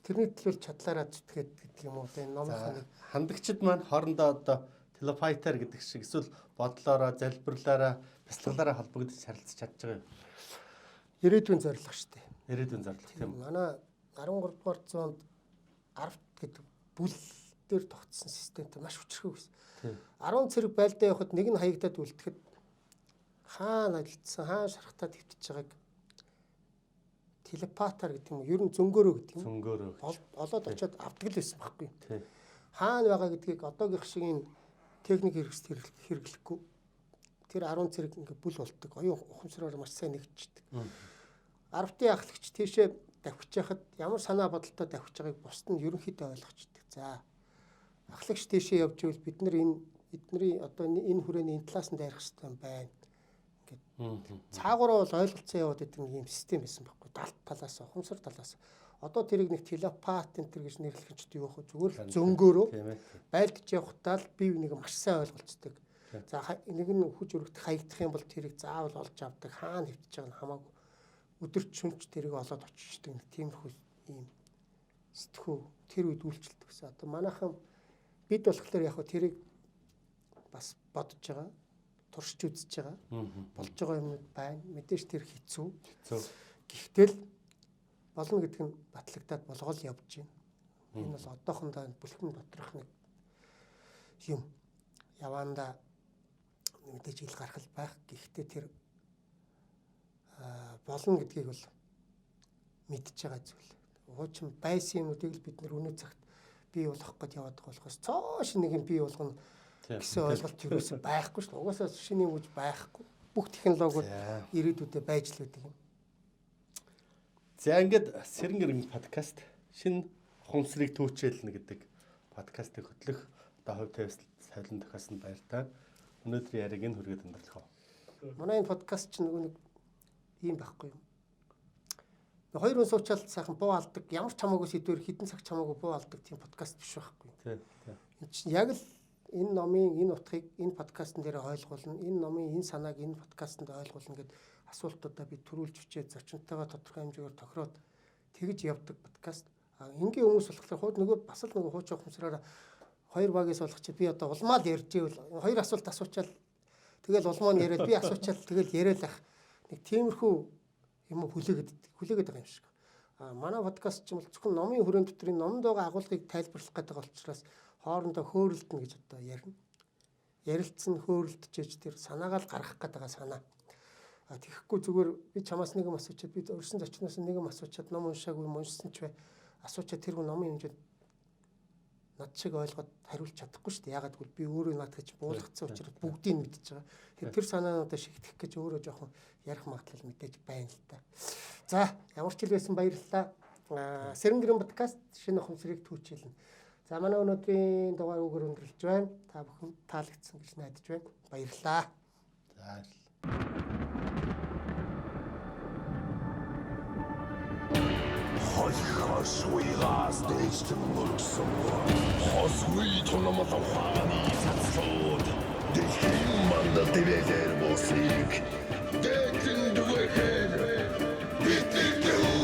Тэрний төлөөлж чадлаараа зүтгээд гэдэг юм уу энэ номын
хандагчид маань хоорондоо одоо телефайтер гэдэг шиг эсвэл бодлоороо залбирлаараа бяцлаглаараа холбогдож харилцаж чадж байгаа юм.
Ирээдүйн зорилго шүү дээ.
Ирээдүйн зорилго тийм үү?
Манай 13 дугаар зуунд 10 гэдэг бүл дээр тогтсон системтэй маш хүчрхэг байсан. 10 цэрэг байлдаа явахад нэг нь хаягдаад үлдэхэд хаана алдсан, хаана шархтаад хөвтөж байгааг телепатар гэдэг юм уу? Ер нь зөнгөөрөө гэдэг юм.
Зөнгөөрөө.
Олоод очиод авдаг л байсан байхгүй. Хаана байгаа гэдгийг одоогийнх шиг энэ техник хэрэглэхгүй. Тэр 10 цэрэг ингээ бүл болдог. Оюун ухамсараар маш сайн нэгждэг. 10-ын ахлагч тийшээ давхиж яхад ямар санаа бодолтой давхиж байгааг бусд нь ерөнхийдөө ойлгочдөг. За ахлагч тийшээ явж ивэл бид нар эдний одоо энэ хүрээний энэ талаас нь дайрах хэрэгтэй байна. Ингээд цаагаараа бол ойлголцоо яваад идэг нэг юм систем байсан байхгүй. Далд талаас, ухамсар талаас. Одоо тэрийг нэг телепат энэ төр гэж нэрлэх нь ч юу вэ? Зүгээр л зөнгөөрөө байлдаж явахдаа л бие биенийг маш сайн ойлголцдог. За нэг нь хүч өргөдөх хаягдах юм бол тэрийг заавал олж авдаг. Хаана хөвтөж байгаа нь хамаагүй. Өдөрт шүнч тэрийг олоод очиждаг нэг тиймэрхүү юм сэтгүү тэр үед үйлчлдэг гэсэн. Одоо манайхан бид болохоор яг тэрийг бас бодож байгаа, туршиж үзэж байгаа. Болж байгаа юмнууд байна. Мэдээж тэр хэцүү. Гэхдээ л болно гэдэг нь батлагдаад болгоол явж байна. Энэ бол одоохондоо бүлхэн доторх нэг юм. Яванда мэдээж ил гарах байх. Гэхдээ тэр болно гэдгийг бол мэдж байгаа зүйл. Хуучин байсан юмнуудыг л бид нэр өнөө цагт бий болгох гэж яваад байгаа болохоос цоош нэг юм бий болгоно гэсэн ойлголт юусэн байхгүй шүү дээ. Угаасаа шинийн үж байхгүй. Бүх технологиуд ирээдүйдээ байж л байдаг юм.
За ингээд Сэрэнгэрэн подкаст шинэ ухамсарыг түүчээлнэ гэдэг подкастыг хөтлөх одоо хувь тавьсан цайлан тохиосон баяртай. Өнөөдрийн яриг энэ хүргээд өндөрлөх үү.
Манай энэ подкаст чинь нэг ийм байхгүй юм. Хоёр хүн суучаал сайхан буу алдаг, ямар ч хамаагүй сэдвэр хідэн цаг хамаагүй буу алдаг тийм подкаст биш байхгүй.
Тийм.
Энэ чинь яг л энэ номын энэ утгыг энэ подкастн дээр ойлгуулна, энэ номын энэ санааг энэ подкастнд ойлгуулна гэдэг асуултуудаа би төрүүлж өчөө зочинтойгоо тодорхой хэмжээгээр тохироод тэгж явдаг подкаст. Ингийн хүмүүс болохоор хууд нөгөө бас л нөгөө хууч ухамсараараа хоёр багээс болох чи би одоо улмаал ярьж ивэл хоёр асуулт асуучаал тэгэл улмаа нь яриад би асуучаал тэгэл яриад ах нэг тиймэрхүү юм хүлээгээд байгаа юм шиг. Манай подкаст ч юм бол зөвхөн номын хүрээнд дотор энэ номд байгаа агуулгыг тайлбарлах гэдэг учраас хоорондоо хөөрөлдөн гэж одоо ярина. Ярилцсан хөөрөлдөж тэр санаагаа л гаргах гэдэг санаа. Тэгэхгүй зүгээр би чамаас нэг юм асуучаад би өрсөн зочноос нэг юм асуучаад ном уншаагүй уншсан ч бай асуучаад тэр номын хэмжээд над шиг ойлгоод хариулж чадахгүй шүү дээ. Ягаад гэвэл би өөрөө над гэж буулгацсан учраас бүгдийг мэдчихэж байгаа. Тэр санаануудаа шигдэх гэж өөрөө жоохон ярих магадлал мэдээж байна л та. За ямар ч хэлсэн баярлалаа. Сэрэнгэрэн подкаст шинэ ухамсарыг түүчээлнэ. За манай өнөөдрийн дугаар үгээр өндөрлөж байна. Та бүхэн таалагдсан гэж найдаж байна. Баярлалаа.
За
Хойхосуйгаас дэжтэн мөргсөн хосгүй тунамал ухааны цацлууд дэлхийн мандал дэвэлэр босыг дэжтэн дүгэхээр битэгдүү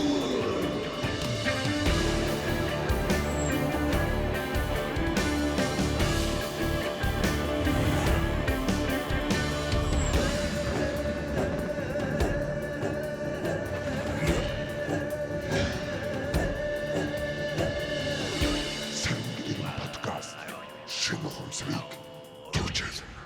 Шинэ ухамсарыг түүчээлнэ.